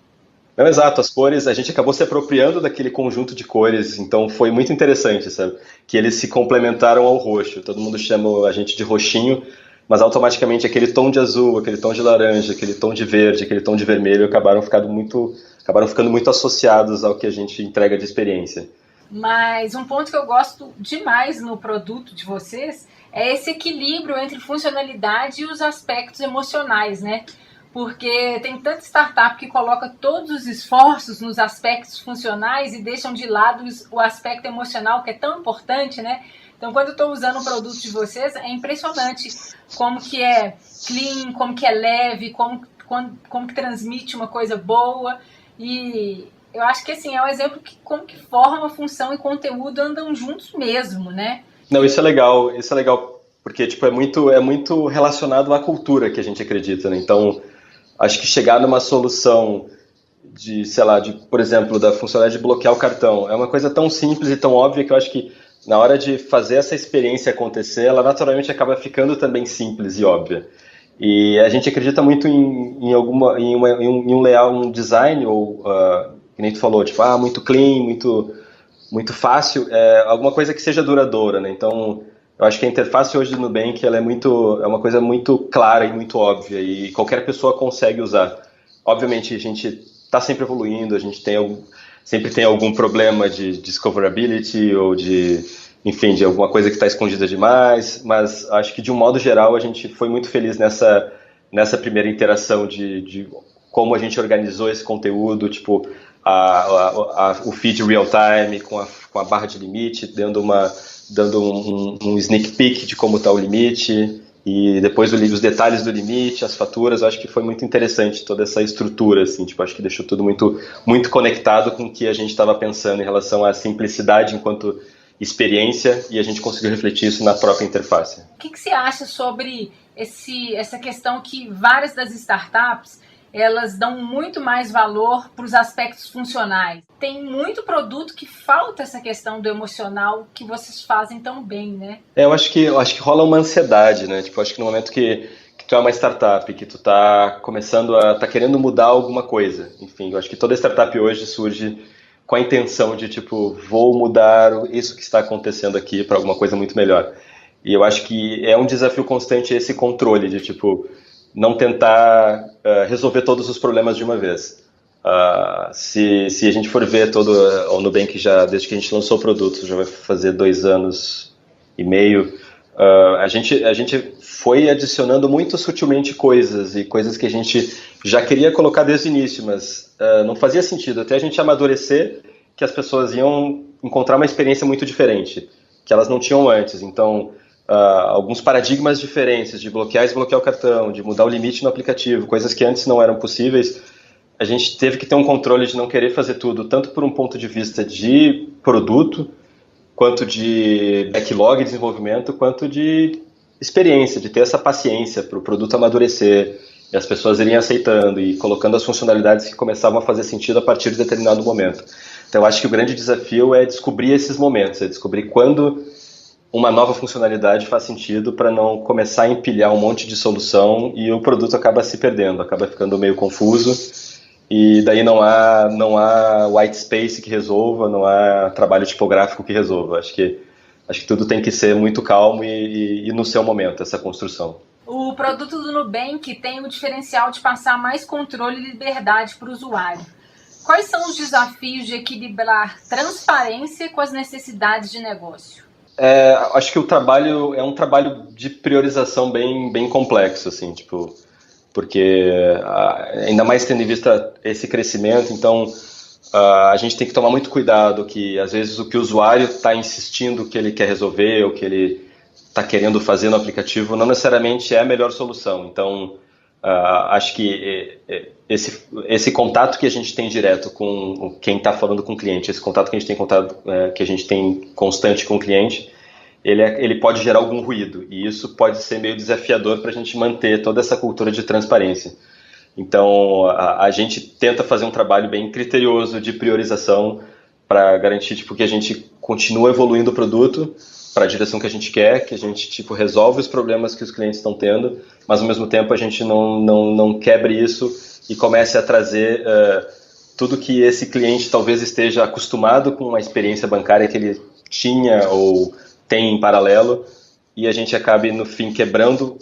Não, exato, as cores, a gente acabou se apropriando daquele conjunto de cores, então foi muito interessante, sabe? Que eles se complementaram ao roxo. Todo mundo chama a gente de roxinho, mas automaticamente aquele tom de azul, aquele tom de laranja, aquele tom de verde, aquele tom de vermelho acabaram ficando muito associados ao que a gente entrega de experiência. Mas um ponto que eu gosto demais no produto de vocês é esse equilíbrio entre funcionalidade e os aspectos emocionais, né? Porque tem tanta startup que coloca todos os esforços nos aspectos funcionais e deixam de lado o aspecto emocional, que é tão importante, né? Então, quando eu estou usando o produto de vocês, é impressionante como que é clean, como que é leve, como que transmite uma coisa boa. E eu acho que assim, é um exemplo que como que forma, função e conteúdo andam juntos mesmo, né? Não, isso é legal, porque tipo, é muito relacionado à cultura que a gente acredita, né? Então, acho que chegar numa solução de, sei lá, por exemplo, da funcionalidade de bloquear o cartão, é uma coisa tão simples e tão óbvia que eu acho que na hora de fazer essa experiência acontecer, ela naturalmente acaba ficando também simples e óbvia. E a gente acredita muito em um layout, um design, ou, que nem tu falou, tipo, muito clean, muito fácil, alguma coisa que seja duradoura, né? Então, eu acho que a interface hoje do Nubank ela é uma coisa muito clara e muito óbvia e qualquer pessoa consegue usar. Obviamente, a gente está sempre evoluindo, a gente sempre tem algum problema de discoverability ou enfim, de alguma coisa que está escondida demais, mas acho que de um modo geral a gente foi muito feliz nessa primeira interação de como a gente organizou esse conteúdo, tipo o feed real time com a barra de limite, dando um sneak peek de como está o limite, e depois os detalhes do limite, as faturas. Eu acho que foi muito interessante toda essa estrutura, assim, tipo, acho que deixou tudo muito, muito conectado com o que a gente estava pensando em relação à simplicidade enquanto experiência, e a gente conseguiu refletir isso na própria interface. O que você acha sobre essa questão que várias das startups elas dão muito mais valor para os aspectos funcionais? Tem muito produto que falta essa questão do emocional que vocês fazem tão bem, né? Eu acho que rola uma ansiedade, né? Tipo, acho que no momento que tu é uma startup, que tu tá começando tá querendo mudar alguma coisa. Enfim, eu acho que toda startup hoje surge com a intenção de, tipo, vou mudar isso que está acontecendo aqui para alguma coisa muito melhor. E eu acho que é um desafio constante esse controle de, tipo, não tentar resolver todos os problemas de uma vez. Se a gente for ver o Nubank desde que a gente lançou o produto, já vai fazer 2 anos e meio, a gente foi adicionando muito sutilmente coisas, e coisas que a gente já queria colocar desde o início, mas não fazia sentido, até a gente amadurecer que as pessoas iam encontrar uma experiência muito diferente, que elas não tinham antes. Então, alguns paradigmas diferentes de bloquear e desbloquear o cartão, de mudar o limite no aplicativo, coisas que antes não eram possíveis. A gente teve que ter um controle de não querer fazer tudo, tanto por um ponto de vista de produto, quanto de backlog de desenvolvimento, quanto de experiência, de ter essa paciência para o produto amadurecer, e as pessoas irem aceitando e colocando as funcionalidades que começavam a fazer sentido a partir de determinado momento. Então, eu acho que o grande desafio é descobrir esses momentos, é descobrir quando uma nova funcionalidade faz sentido para não começar a empilhar um monte de solução e o produto acaba se perdendo, acaba ficando meio confuso, e daí não há white space que resolva, não há trabalho tipográfico que resolva. Acho que tudo tem que ser muito calmo e no seu momento, essa construção. O produto do Nubank tem o diferencial de passar mais controle e liberdade para o usuário. Quais são os desafios de equilibrar transparência com as necessidades de negócio? Acho que o trabalho é um trabalho de priorização bem complexo, assim, tipo, porque ainda mais tendo em vista esse crescimento, então a gente tem que tomar muito cuidado que às vezes o que o usuário está insistindo que ele quer resolver ou que ele está querendo fazer no aplicativo não necessariamente é a melhor solução. Então, acho que esse contato que a gente tem direto com quem está falando com o cliente, esse contato que a gente tem que a gente tem constante com o cliente, ele pode gerar algum ruído, e isso pode ser meio desafiador para a gente manter toda essa cultura de transparência. Então, a gente tenta fazer um trabalho bem criterioso de priorização para garantir tipo, que a gente continua evoluindo o produto para a direção que a gente quer, que a gente tipo, resolve os problemas que os clientes estão tendo, mas ao mesmo tempo a gente não quebre isso e comece a trazer tudo que esse cliente talvez esteja acostumado com uma experiência bancária que ele tinha ou tem em paralelo, e a gente acabe no fim quebrando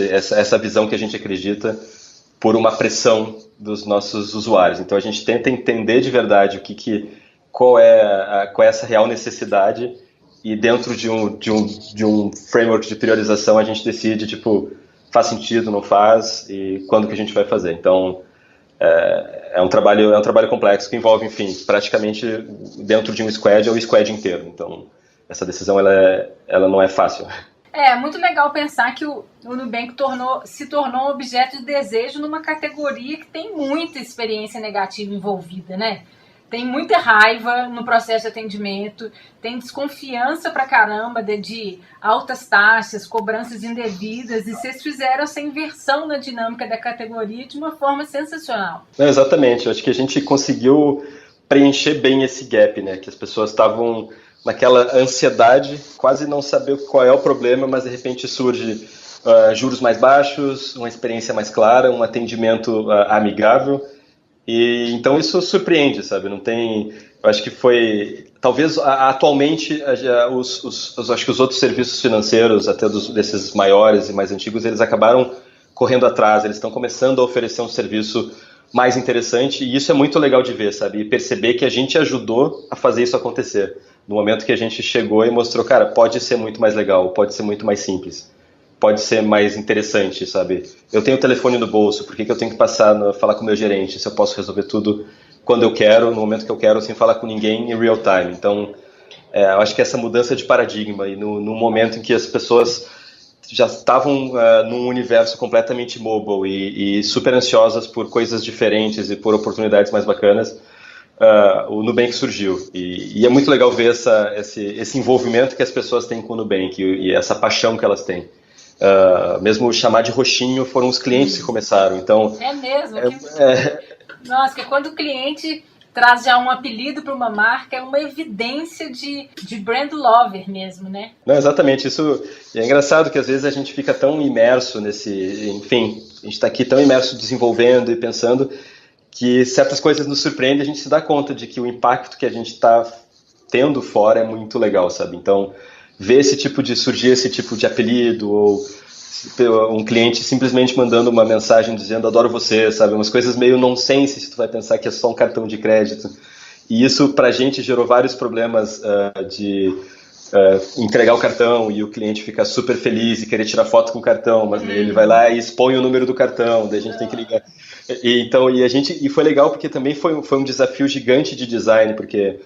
essa visão que a gente acredita por uma pressão dos nossos usuários. Então a gente tenta entender de verdade qual é essa real necessidade, e dentro de um framework de priorização a gente decide, tipo, faz sentido, não faz, e quando que a gente vai fazer. Então, é um trabalho complexo que envolve, enfim, praticamente dentro de um squad, é o squad inteiro. Então, essa decisão, ela não é fácil. É muito legal pensar que o Nubank se tornou um objeto de desejo numa categoria que tem muita experiência negativa envolvida, né? Tem muita raiva no processo de atendimento, tem desconfiança pra caramba de altas taxas, cobranças indevidas, e vocês fizeram essa inversão na dinâmica da categoria de uma forma sensacional. Exatamente, eu acho que a gente conseguiu preencher bem esse gap, né? Que as pessoas estavam naquela ansiedade, quase não saber qual é o problema, mas de repente surge juros mais baixos, uma experiência mais clara, um atendimento amigável. E então isso surpreende, sabe? Não tem, eu acho que foi, talvez atualmente acho que os outros serviços financeiros, até desses maiores e mais antigos, eles acabaram correndo atrás, eles estão começando a oferecer um serviço mais interessante, e isso é muito legal de ver, sabe? E perceber que a gente ajudou a fazer isso acontecer. No momento que a gente chegou e mostrou, cara, pode ser muito mais legal, pode ser muito mais simples, pode ser mais interessante, sabe? Eu tenho o telefone no bolso, por que eu tenho que falar com o meu gerente se eu posso resolver tudo quando eu quero, no momento que eu quero, sem falar com ninguém em real time? Então, eu acho que essa mudança de paradigma, e no momento em que as pessoas já estavam num universo completamente mobile e super ansiosas por coisas diferentes e por oportunidades mais bacanas, o Nubank surgiu. E é muito legal ver esse envolvimento que as pessoas têm com o Nubank e essa paixão que elas têm. Mesmo chamar de roxinho foram os clientes que começaram. Então, é mesmo? Nossa, que quando o cliente traz já um apelido para uma marca, é uma evidência de brand lover mesmo, né? Não, exatamente. Isso é engraçado que às vezes a gente fica tão imerso enfim, a gente está aqui tão imerso desenvolvendo e pensando que certas coisas nos surpreendem, a gente se dá conta de que o impacto que a gente está tendo fora é muito legal, sabe? Então, ver surgir esse tipo de apelido, ou um cliente simplesmente mandando uma mensagem dizendo adoro você, sabe? Umas coisas meio nonsense, se tu vai pensar que é só um cartão de crédito. E isso pra gente gerou vários problemas de entregar o cartão e o cliente ficar super feliz e querer tirar foto com o cartão, mas ele vai lá e expõe o número do cartão, daí a gente tem que ligar. E foi legal porque também foi um desafio gigante de design, porque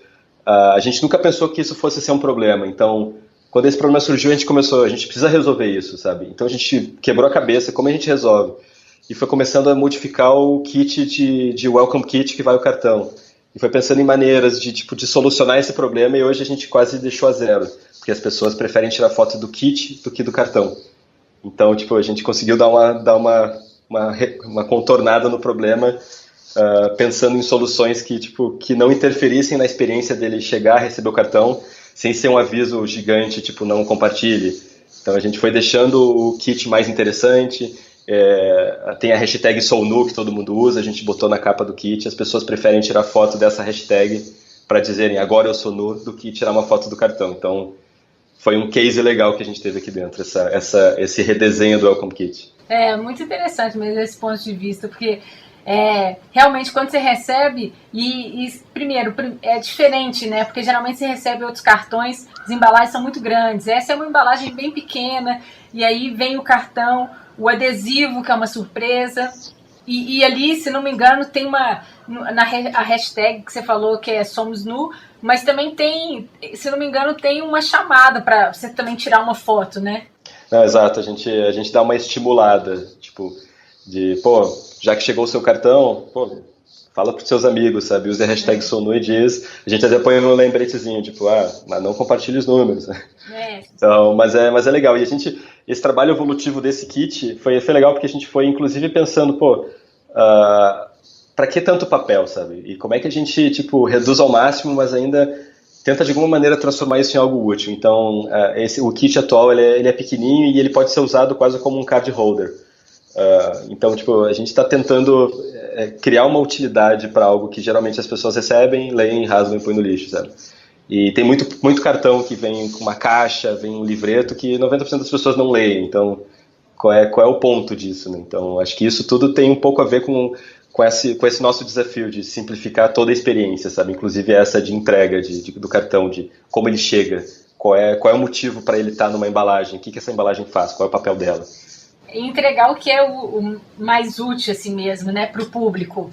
a gente nunca pensou que isso fosse ser um problema. Então, quando esse problema surgiu, a gente precisa resolver isso, sabe? Então a gente quebrou a cabeça, como a gente resolve? E foi começando a modificar o kit de Welcome Kit que vai o cartão. E foi pensando em maneiras de solucionar esse problema, e hoje a gente quase deixou a zero, porque as pessoas preferem tirar foto do kit do que do cartão. Então, a gente conseguiu dar uma contornada no problema, pensando em soluções que não interferissem na experiência dele chegar, receber o cartão, sem ser um aviso gigante, não compartilhe. Então a gente foi deixando o kit mais interessante, tem a hashtag SouNu que todo mundo usa, a gente botou na capa do kit, as pessoas preferem tirar foto dessa hashtag para dizerem agora eu sou nu, do que tirar uma foto do cartão. Então foi um case legal que a gente teve aqui dentro, esse redesenho do Welcome Kit. É muito interessante mesmo esse ponto de vista, porque realmente quando você recebe, primeiro, é diferente, né? Porque geralmente você recebe outros cartões, as embalagens são muito grandes, essa é uma embalagem bem pequena, e aí vem o cartão, o adesivo, que é uma surpresa, e ali, se não me engano, tem a hashtag que você falou que é Somos Nu, mas também tem, se não me engano, tem uma chamada para você também tirar uma foto, né? Exato, a gente dá uma estimulada, já que chegou o seu cartão, fala pros seus amigos, sabe? Use a hashtag SouNu e diz, a gente até põe um lembretezinho, mas não compartilhe os números. Então, mas é legal. E esse trabalho evolutivo desse kit foi legal porque a gente foi, inclusive, pensando, para que tanto papel, sabe? E como é que a gente, tipo, reduz ao máximo, mas ainda tenta de alguma maneira transformar isso em algo útil. Então, o kit atual ele é pequenininho e ele pode ser usado quase como um card holder. Então, tipo, a gente está tentando criar uma utilidade para algo que geralmente as pessoas recebem, leem, rasgam e põem no lixo, sabe? E tem muito cartão que vem com uma caixa, vem um livreto que 90% das pessoas não leem. Então, qual é o ponto disso, né? Então, acho que isso tudo tem um pouco a ver com esse nosso desafio de simplificar toda a experiência, sabe? Inclusive essa de entrega do cartão, de como ele chega, qual é o motivo para ele estar numa embalagem, o que essa embalagem faz, qual é o papel dela. Entregar o que é o mais útil assim mesmo, né, para o público.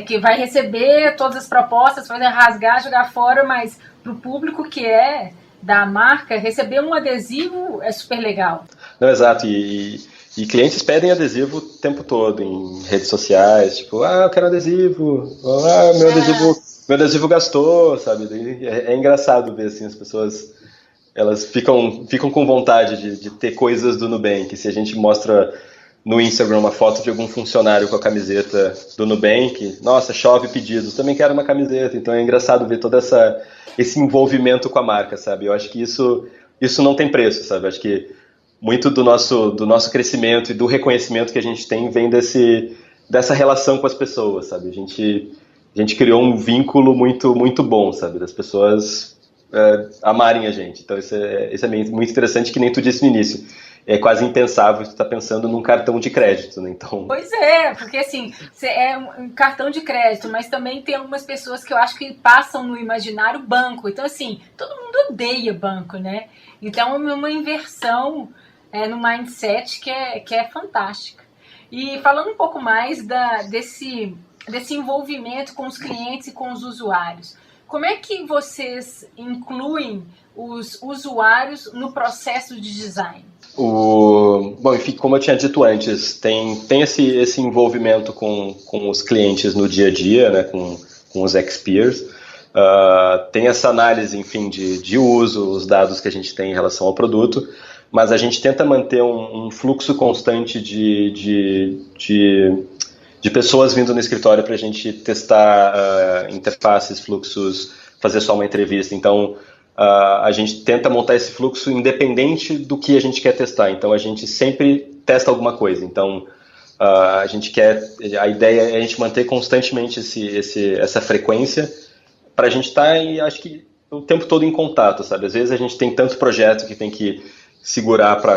Que vai receber todas as propostas, vai rasgar, jogar fora, mas para o público que é da marca, receber um adesivo é super legal. Não, exato, e clientes pedem adesivo o tempo todo, em redes sociais, tipo, eu quero adesivo, meu adesivo gastou, sabe? É engraçado ver, assim, as pessoas, elas ficam com vontade de ter coisas do Nubank. Se a gente mostra no Instagram uma foto de algum funcionário com a camiseta do Nubank, nossa, chove pedidos, também quero uma camiseta. Então é engraçado ver todo esse envolvimento com a marca, sabe? Eu acho que isso não tem preço, sabe? Eu acho que muito do nosso crescimento e do reconhecimento que a gente tem vem dessa relação com as pessoas, sabe? A gente criou um vínculo muito, muito bom, sabe? Das pessoas amarem a gente. Então isso é muito interessante, que nem tu disse no início. É quase impensável tu estar pensando num cartão de crédito, né? Então... Pois é, porque assim, é um cartão de crédito, mas também tem algumas pessoas que eu acho que passam no imaginário banco. Então, assim, todo mundo odeia banco, né? Então, é uma inversão no mindset que é fantástica. E falando um pouco mais desse envolvimento com os clientes e com os usuários, como é que vocês incluem os usuários no processo de design? Bom, enfim, como eu tinha dito antes, tem esse envolvimento com os clientes no dia a dia, né, com os ex-peers. Tem essa análise, enfim, de uso, os dados que a gente tem em relação ao produto, mas a gente tenta manter um fluxo constante de pessoas vindo no escritório para a gente testar interfaces, fluxos, fazer só uma entrevista. Então, a gente tenta montar esse fluxo independente do que a gente quer testar. Então, a gente sempre testa alguma coisa. Então, a ideia é a gente manter constantemente essa frequência para a gente estar, acho que, o tempo todo em contato, sabe? Às vezes a gente tem tanto projeto que tem que segurar para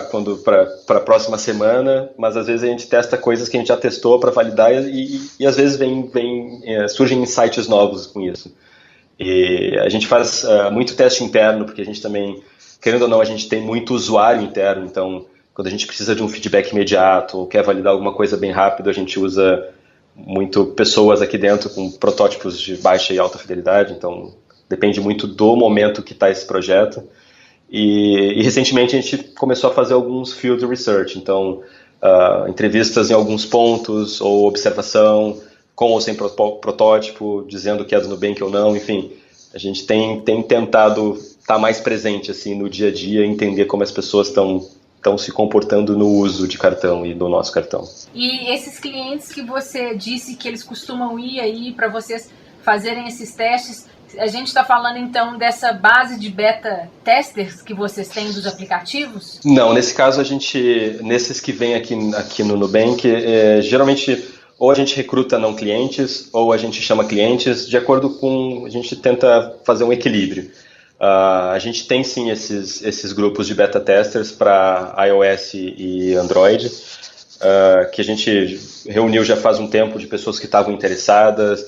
a próxima semana, mas às vezes a gente testa coisas que a gente já testou para validar e às vezes surgem insights novos com isso. E a gente faz muito teste interno, porque a gente também, querendo ou não, a gente tem muito usuário interno, então quando a gente precisa de um feedback imediato ou quer validar alguma coisa bem rápido, a gente usa muito pessoas aqui dentro com protótipos de baixa e alta fidelidade, então depende muito do momento que está esse projeto. E recentemente a gente começou a fazer alguns field research, então entrevistas em alguns pontos ou observação, com ou sem protótipo, dizendo que é do Nubank ou não, enfim. A gente tem tentado estar mais presente assim, no dia a dia, entender como as pessoas estão se comportando no uso de cartão e do nosso cartão. E esses clientes que você disse que eles costumam ir aí para vocês fazerem esses testes, a gente está falando então dessa base de beta testers que vocês têm dos aplicativos? Não, nesse caso nesses que vêm aqui no Nubank, geralmente ou a gente recruta não clientes ou a gente chama clientes, de acordo com, a gente tenta fazer um equilíbrio. A gente tem sim esses grupos de beta testers para iOS e Android, que a gente reuniu já faz um tempo, de pessoas que estavam interessadas,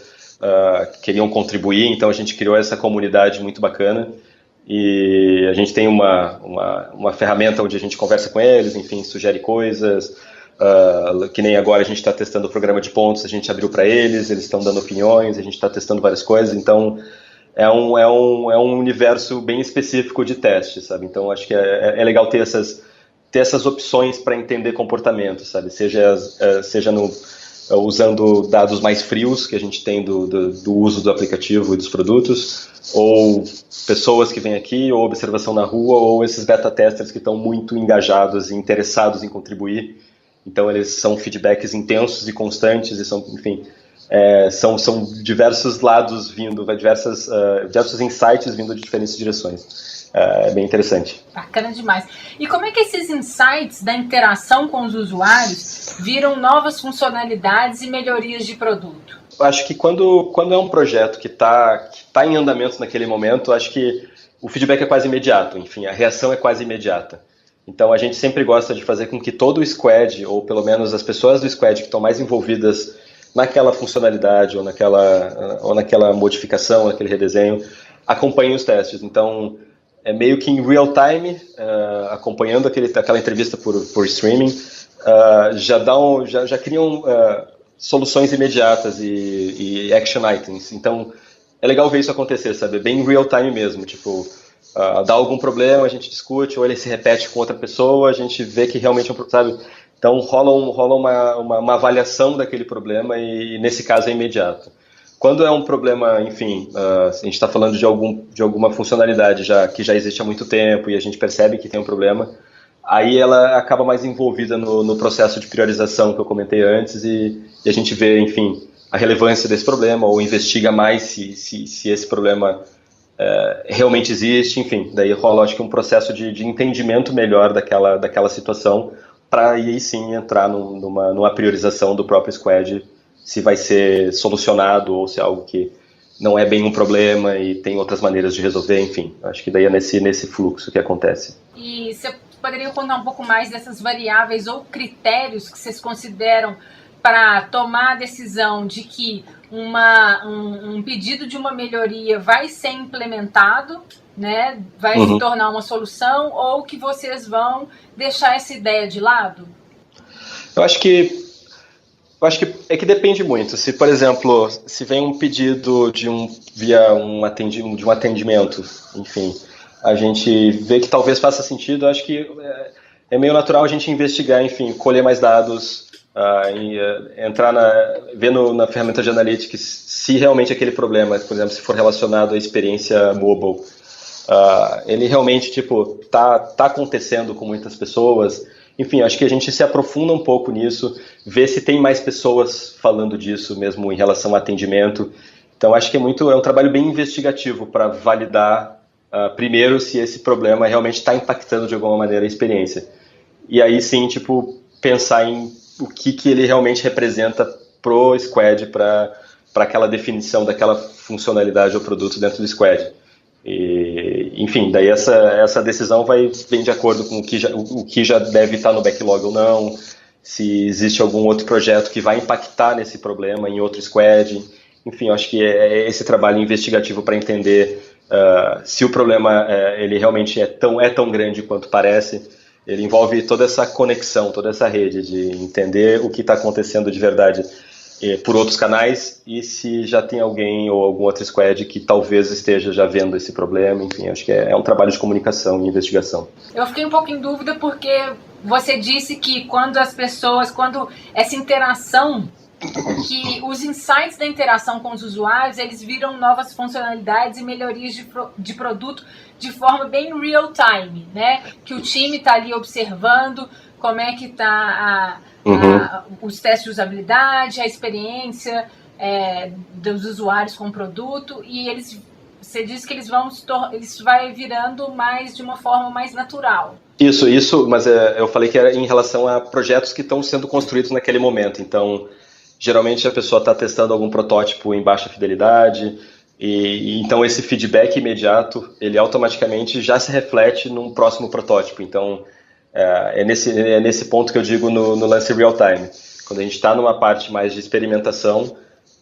queriam contribuir, então a gente criou essa comunidade muito bacana e a gente tem uma ferramenta onde a gente conversa com eles, enfim, sugere coisas, que nem agora a gente está testando o programa de pontos, a gente abriu para eles estão dando opiniões, a gente está testando várias coisas, então é um universo bem específico de teste, sabe? Então acho que é legal ter essas opções para entender comportamento, sabe? Seja usando dados mais frios que a gente tem do uso do aplicativo e dos produtos, ou pessoas que vêm aqui, ou observação na rua, ou esses beta testers que estão muito engajados e interessados em contribuir. Então eles são feedbacks intensos e constantes e são, enfim, São diversos lados vindo, diversos insights vindo de diferentes direções. É bem interessante. Bacana demais. E como é que esses insights da interação com os usuários viram novas funcionalidades e melhorias de produto? Eu acho que quando é um projeto que tá em andamento naquele momento, acho que o feedback é quase imediato, enfim, a reação é quase imediata. Então a gente sempre gosta de fazer com que todo o squad, ou pelo menos as pessoas do squad que estão mais envolvidas naquela funcionalidade ou naquela modificação, naquele redesenho, acompanhem os testes. Então é meio que em real time, acompanhando aquela entrevista por streaming, já criam soluções imediatas e action items. Então é legal ver isso acontecer, sabe? Bem em real time mesmo, tipo, dá algum problema, a gente discute, ou ele se repete com outra pessoa, a gente vê que realmente é um problema, sabe? Então rola uma avaliação daquele problema e nesse caso é imediato. Quando é um problema, enfim, a gente está falando de alguma funcionalidade que já existe há muito tempo e a gente percebe que tem um problema, aí ela acaba mais envolvida no processo de priorização que eu comentei antes e a gente vê, enfim, a relevância desse problema ou investiga mais se esse problema realmente existe, enfim, daí rola, acho que um processo de entendimento melhor daquela situação para aí sim entrar numa priorização do próprio squad, se vai ser solucionado ou se é algo que não é bem um problema e tem outras maneiras de resolver, enfim, acho que daí é nesse fluxo que acontece. E você poderia contar um pouco mais dessas variáveis ou critérios que vocês consideram para tomar a decisão de que um pedido de uma melhoria vai ser implementado, né, vai se tornar uma solução, ou que vocês vão deixar essa ideia de lado? Eu acho que depende muito. Se, por exemplo, se vem um pedido de um atendimento, enfim, a gente vê que talvez faça sentido, acho que é meio natural a gente investigar, enfim, colher mais dados, ver na ferramenta de analytics se realmente aquele problema, por exemplo, se for relacionado à experiência mobile, ele realmente tá acontecendo com muitas pessoas. Enfim, acho que a gente se aprofunda um pouco nisso, vê se tem mais pessoas falando disso mesmo em relação ao atendimento. Então acho que é um trabalho bem investigativo para validar primeiro se esse problema realmente está impactando de alguma maneira a experiência. E aí sim, pensar em o que ele realmente representa pro squad, para aquela definição daquela funcionalidade ou produto dentro do squad. E, enfim, daí essa decisão vem de acordo com o que já deve estar no backlog ou não, se existe algum outro projeto que vai impactar nesse problema em outro squad. Enfim, acho que é esse trabalho investigativo para entender se o problema ele realmente é tão grande quanto parece. Ele envolve toda essa conexão, toda essa rede de entender o que está acontecendo de verdade por outros canais e se já tem alguém ou algum outro squad que talvez esteja já vendo esse problema. Enfim, acho que é um trabalho de comunicação e investigação. Eu fiquei um pouco em dúvida porque você disse que quando essa interação, que os insights da interação com os usuários, eles viram novas funcionalidades e melhorias de produto de forma bem real time, né? Que o time está ali observando como é que está os testes de usabilidade, a experiência dos usuários com o produto, e você disse que eles vai virando mais de uma forma mais natural. Isso, mas eu falei que era em relação a projetos que estão sendo construídos naquele momento. Então, geralmente a pessoa está testando algum protótipo em baixa fidelidade, e então esse feedback imediato, ele automaticamente já se reflete num próximo protótipo. Então, é nesse ponto que eu digo no lance real time. Quando a gente está numa parte mais de experimentação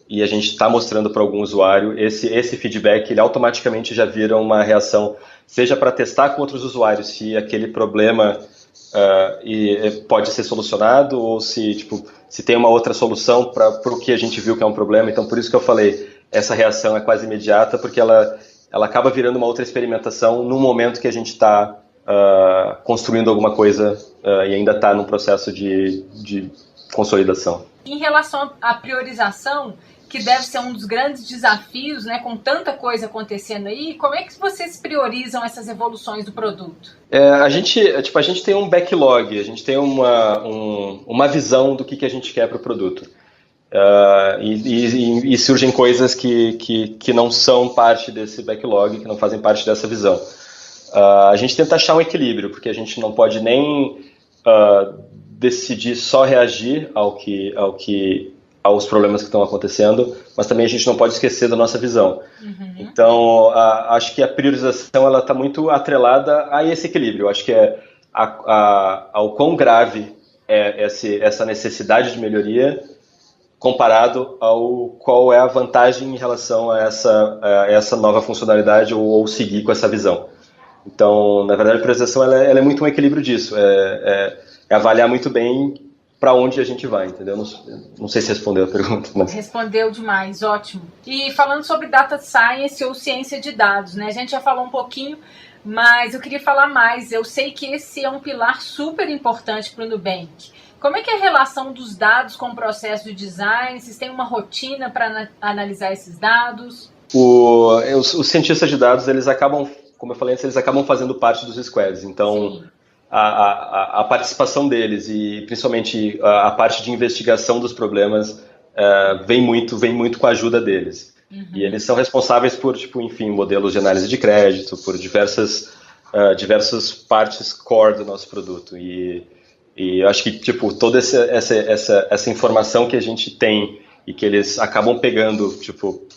e a gente está mostrando para algum usuário, esse feedback, ele automaticamente já vira uma reação, seja para testar com outros usuários se aquele problema pode ser solucionado ou se tem uma outra solução para o que a gente viu que é um problema. Então, por isso que eu falei, essa reação é quase imediata, porque ela acaba virando uma outra experimentação no momento que a gente está construindo alguma coisa e ainda está num processo de consolidação. Em relação à priorização, que deve ser um dos grandes desafios, né, com tanta coisa acontecendo aí, como é que vocês priorizam essas evoluções do produto? A gente tem um backlog, a gente tem uma visão do que a gente quer para o produto. e surgem coisas que não são parte desse backlog, que não fazem parte dessa visão. A gente tenta achar um equilíbrio, porque a gente não pode nem decidir só reagir aos problemas que estão acontecendo, mas também a gente não pode esquecer da nossa visão. Uhum. Então, acho que a priorização ela está muito atrelada a esse equilíbrio. Acho que ao quão grave é essa necessidade de melhoria comparado ao qual é a vantagem em relação a essa nova funcionalidade ou seguir com essa visão. Então, na verdade, a priorização ela é muito um equilíbrio disso. É avaliar muito bem para onde a gente vai, entendeu? Não sei se respondeu a pergunta. Mas... Respondeu demais, ótimo. E falando sobre data science ou ciência de dados, né? A gente já falou um pouquinho, mas eu queria falar mais. Eu sei que esse é um pilar super importante para o Nubank. Como é que é a relação dos dados com o processo de design? Vocês têm uma rotina para analisar esses dados? Os cientistas de dados, eles acabam, como eu falei antes, eles acabam fazendo parte dos squads. Então, a participação deles e principalmente a parte de investigação dos problemas vem muito com a ajuda deles. Uhum. E eles são responsáveis por, enfim, modelos de análise de crédito, por diversas partes core do nosso produto. E eu acho que toda essa informação que a gente tem e que eles acabam pegando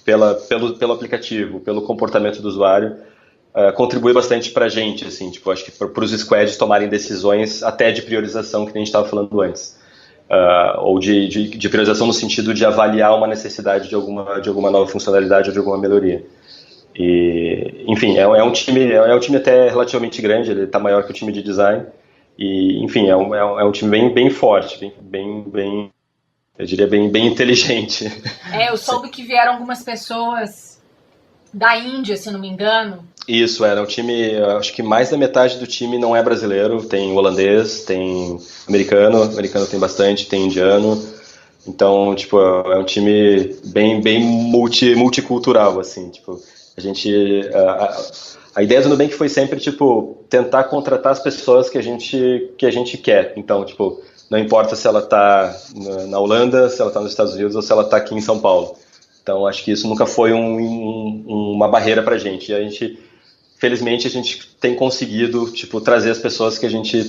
pelo aplicativo, pelo comportamento do usuário, contribui bastante para a gente, assim, acho que para os squads tomarem decisões até de priorização que a gente estava falando antes, ou de priorização no sentido de avaliar uma necessidade de alguma nova funcionalidade ou de alguma melhoria. E, enfim, é um time até relativamente grande, ele está maior que o time de design, e, enfim, é um time bem forte, bem eu diria bem inteligente. Eu soube que vieram algumas pessoas da Índia, se não me engano. Isso, era um time, acho que mais da metade do time não é brasileiro, tem holandês, tem americano tem bastante, tem indiano, então, é um time bem multicultural, assim, a gente, a ideia do Nubank foi sempre, tentar contratar as pessoas que a gente quer, então, não importa se ela está na Holanda, se ela está nos Estados Unidos ou se ela está aqui em São Paulo. Então, acho que isso nunca foi uma barreira para a gente. E felizmente, a gente tem conseguido trazer as pessoas que a gente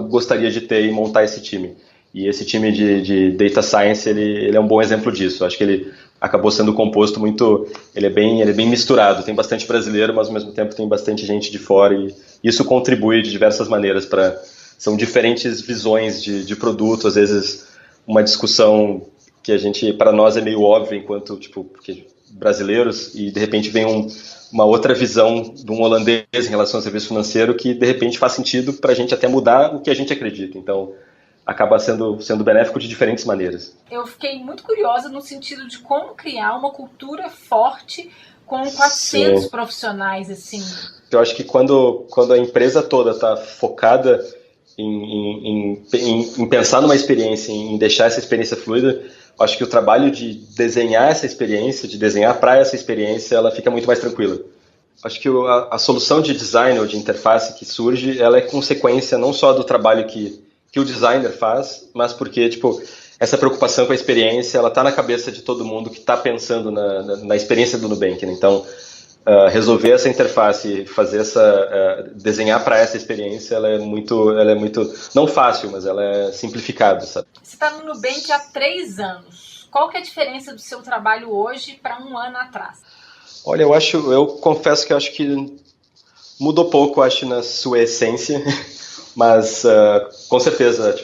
gostaria de ter e montar esse time. E esse time de Data Science, ele é um bom exemplo disso. Acho que ele acabou sendo composto muito... Ele é bem misturado. Tem bastante brasileiro, mas ao mesmo tempo tem bastante gente de fora. E isso contribui de diversas maneiras para... São diferentes visões de produto, às vezes uma discussão que para nós é meio óbvia enquanto, porque brasileiros, e de repente vem uma outra visão de um holandês em relação ao serviço financeiro que de repente faz sentido para a gente até mudar o que a gente acredita. Então, acaba sendo benéfico de diferentes maneiras. Eu fiquei muito curiosa no sentido de como criar uma cultura forte com 400 Sim. profissionais, assim. Eu acho que quando a empresa toda está focada em pensar numa experiência, em deixar essa experiência fluida, acho que o trabalho de desenhar essa experiência, de desenhar para essa experiência, ela fica muito mais tranquila. Acho que a solução de design ou de interface que surge, ela é consequência não só do trabalho que o designer faz, mas porque, essa preocupação com a experiência, ela está na cabeça de todo mundo que está pensando na experiência do Nubank, né? Então, resolver essa interface, desenhar para essa experiência, ela é muito, não fácil, mas ela é simplificada, sabe? Você está no Nubank há 3 anos. Qual que é a diferença do seu trabalho hoje para 1 ano atrás? Olha, eu confesso que eu acho que mudou pouco, acho, na sua essência, mas com certeza,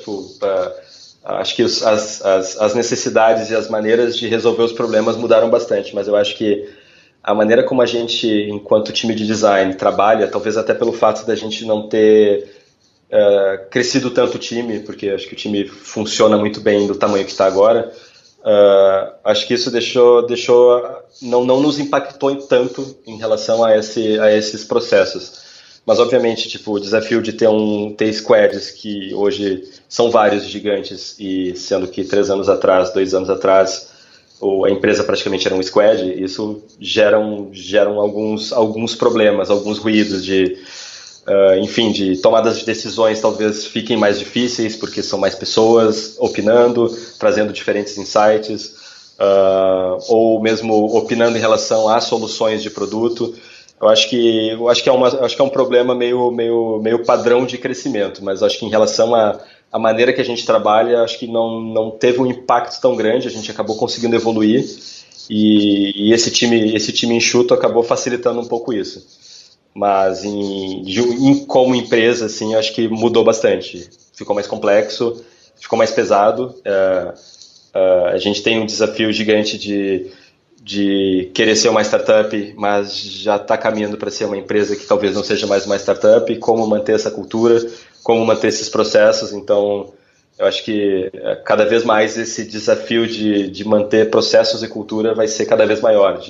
acho que as necessidades e as maneiras de resolver os problemas mudaram bastante, mas eu acho que a maneira como a gente, enquanto time de design, trabalha, talvez até pelo fato da gente não ter crescido tanto o time, porque acho que o time funciona muito bem do tamanho que está agora, acho que isso não nos impactou tanto em relação a esses processos. Mas, obviamente, o desafio de ter squads que hoje são vários gigantes, e sendo que 3 anos atrás, 2 anos atrás, a empresa praticamente era um squad, isso geram alguns problemas, alguns ruídos de enfim, de tomadas de decisões talvez fiquem mais difíceis, porque são mais pessoas opinando, trazendo diferentes insights, ou mesmo opinando em relação a soluções de produto. Eu acho que é um problema meio padrão de crescimento, mas acho que em relação à maneira que a gente trabalha, acho que não teve um impacto tão grande, a gente acabou conseguindo evoluir, e esse time enxuto acabou facilitando um pouco isso. Mas como empresa, assim, acho que mudou bastante. Ficou mais complexo, ficou mais pesado. A gente tem um desafio gigante de querer ser uma startup, mas já está caminhando para ser uma empresa que talvez não seja mais uma startup. Como manter essa cultura, como manter esses processos. Então, eu acho que cada vez mais esse desafio de manter processos e cultura vai ser cada vez maior,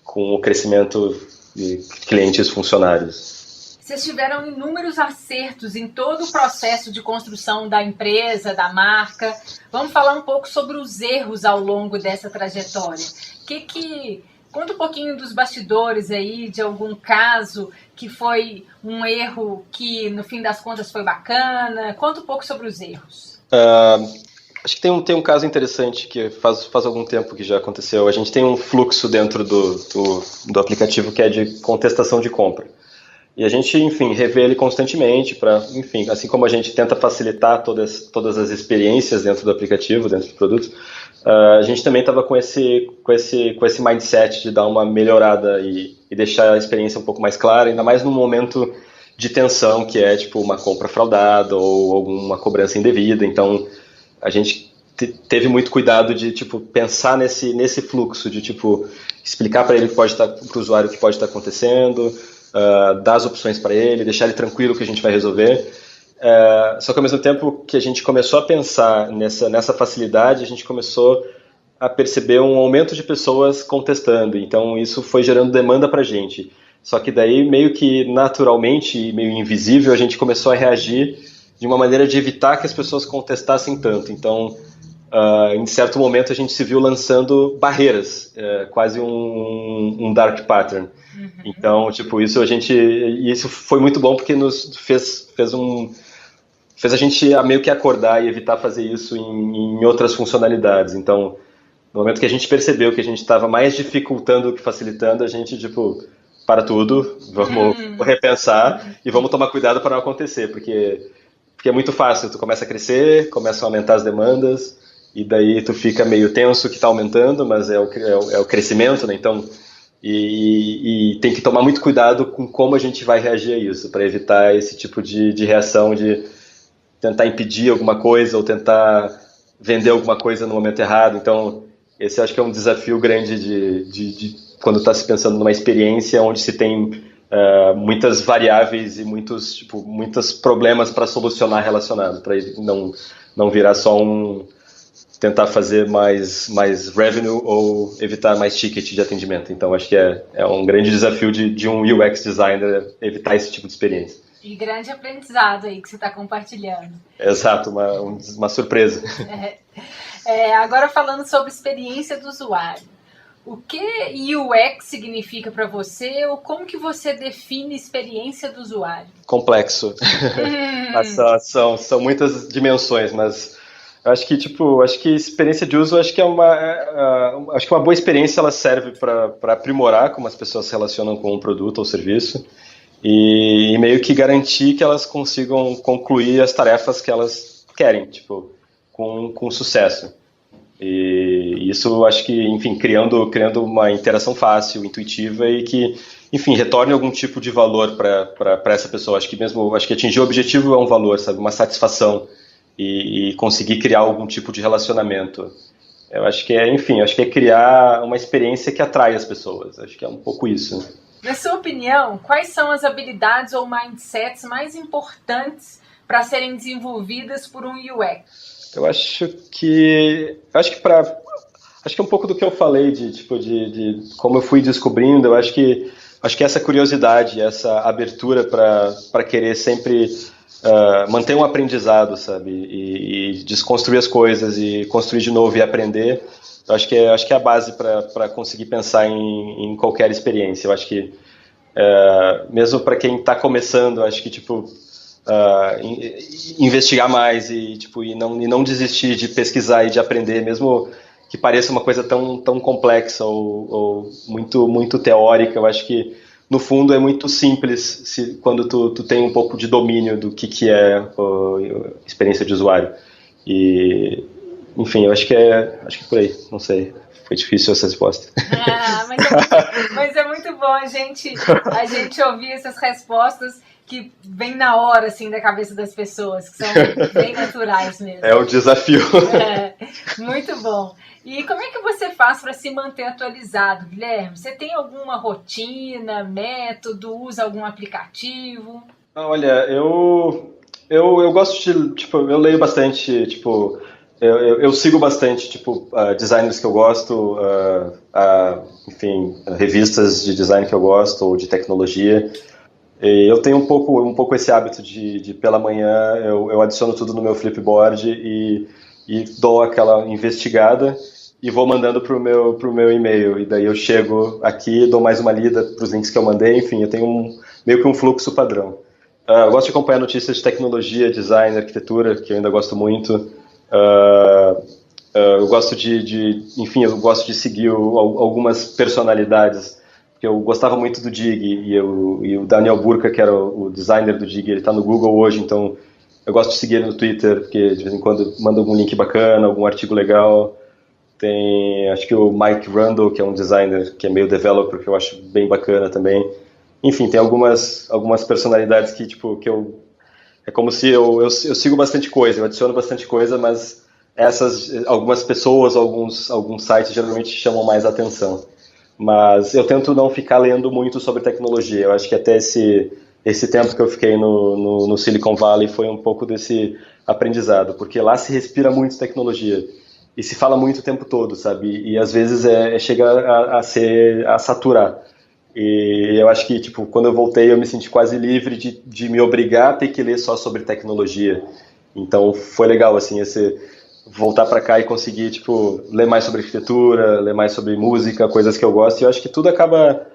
com o crescimento de clientes funcionários. Vocês tiveram inúmeros acertos em todo o processo de construção da empresa, da marca. Vamos falar um pouco sobre os erros ao longo dessa trajetória. Conta um pouquinho dos bastidores aí, de algum caso que foi um erro que, no fim das contas, foi bacana. Conta um pouco sobre os erros. Acho que tem um caso interessante que faz algum tempo que já aconteceu. A gente tem um fluxo dentro do aplicativo que é de contestação de compra. E a gente, enfim, revê ele constantemente enfim, assim como a gente tenta facilitar todas as experiências dentro do aplicativo, dentro do produto, a gente também estava com esse mindset de dar uma melhorada e deixar a experiência um pouco mais clara, ainda mais num momento de tensão, que é tipo uma compra fraudada ou alguma cobrança indevida. Então, a gente teve muito cuidado de tipo pensar nesse fluxo de tipo explicar para ele para o usuário o que pode estar acontecendo, dar as opções para ele, deixar ele tranquilo que a gente vai resolver. Só que ao mesmo tempo que a gente começou a pensar nessa facilidade, a gente começou a perceber um aumento de pessoas contestando. Então isso foi gerando demanda para a gente. Só que daí meio que naturalmente, meio invisível, a gente começou a reagir de uma maneira de evitar que as pessoas contestassem tanto. Então, em certo momento, a gente se viu lançando barreiras, quase um dark pattern. Uhum. Então, tipo, isso foi muito bom porque nos fez a gente meio que acordar e evitar fazer isso em outras funcionalidades. Então, no momento que a gente percebeu que a gente estava mais dificultando do que facilitando, a gente, tipo, para tudo, vamos repensar e vamos tomar cuidado para não acontecer, porque é muito fácil, tu começa a crescer, começam a aumentar as demandas, e daí tu fica meio tenso que está aumentando, mas é o crescimento, né? Então, e tem que tomar muito cuidado com como a gente vai reagir a isso, para evitar esse tipo de reação de tentar impedir alguma coisa ou tentar vender alguma coisa no momento errado. Então, esse acho que é um desafio grande de quando está se pensando numa experiência onde se tem muitas variáveis e muitos problemas para solucionar relacionado, para não virar só tentar fazer mais revenue ou evitar mais ticket de atendimento. Então, acho que é um grande desafio de um UX designer evitar esse tipo de experiência. E grande aprendizado aí que você está compartilhando. Exato, uma surpresa. Agora falando sobre experiência do usuário. O que UX significa para você ou como que você define experiência do usuário? Complexo. São muitas dimensões, mas eu acho que experiência de uso, acho que uma boa experiência ela serve para aprimorar como as pessoas se relacionam com um produto ou serviço e meio que garantir que elas consigam concluir as tarefas que elas querem, tipo, com sucesso. E isso, acho que, enfim, criando uma interação fácil, intuitiva e que, enfim, retorne algum tipo de valor para essa pessoa. Acho que atingir o objetivo é um valor, sabe, uma satisfação e conseguir criar algum tipo de relacionamento. Eu acho que é criar uma experiência que atrai as pessoas. Acho que é um pouco isso. Na sua opinião, quais são as habilidades ou mindsets mais importantes para serem desenvolvidas por um UX? Eu acho que é um pouco do que eu falei de como eu fui descobrindo. Eu acho que essa curiosidade, essa abertura para querer sempre manter um aprendizado, sabe, e desconstruir as coisas e construir de novo e aprender. Eu acho que é a base para conseguir pensar em qualquer experiência. Eu acho que Mesmo para quem está começando, acho que tipo investigar mais e tipo e não desistir de pesquisar e de aprender, mesmo que pareça uma coisa tão complexa ou muito teórica. Eu acho que no fundo é muito simples quando tu tem um pouco de domínio do que é experiência de usuário. E enfim, eu acho que é por aí, não sei. Foi difícil essa resposta. Mas é muito bom a gente ouvir essas respostas que vêm na hora, assim, da cabeça das pessoas, que são bem naturais mesmo. É o desafio. Muito bom. E como é que você faz para se manter atualizado, Guilherme? Você tem alguma rotina, método, usa algum aplicativo? Olha, eu gosto de, tipo, eu leio bastante, tipo, eu sigo bastante, tipo, designers que eu gosto, enfim, revistas de design que eu gosto, ou de tecnologia. E eu tenho um pouco esse hábito de pela manhã, eu adiciono tudo no meu Flipboard e dou aquela investigada e vou mandando pro meu e-mail. E daí eu chego aqui, dou mais uma lida pros links que eu mandei, enfim, eu tenho meio que um fluxo padrão. Eu gosto de acompanhar notícias de tecnologia, design, arquitetura, que eu ainda gosto muito. Eu gosto enfim, eu gosto de seguir algumas personalidades, porque eu gostava muito do Dig, e o Daniel Burka, que era o designer do Dig, ele está no Google hoje, então eu gosto de seguir ele no Twitter, porque de vez em quando manda algum link bacana, algum artigo legal. Tem, acho que o Mike Rundle, que é um designer, que é meio developer, que eu acho bem bacana também. Enfim, tem algumas personalidades que, tipo, é como se eu sigo bastante coisa, eu adiciono bastante coisa, mas algumas pessoas, alguns sites geralmente chamam mais atenção. Mas eu tento não ficar lendo muito sobre tecnologia. Eu acho que até esse tempo que eu fiquei no Silicon Valley foi um pouco desse aprendizado, porque lá se respira muito tecnologia e se fala muito o tempo todo, sabe? E às vezes chega a saturar. E eu acho que, tipo, quando eu voltei, eu me senti quase livre de me obrigar a ter que ler só sobre tecnologia. Então, foi legal, assim, voltar para cá e conseguir, tipo, ler mais sobre arquitetura, ler mais sobre música, coisas que eu gosto. E eu acho que tudo acaba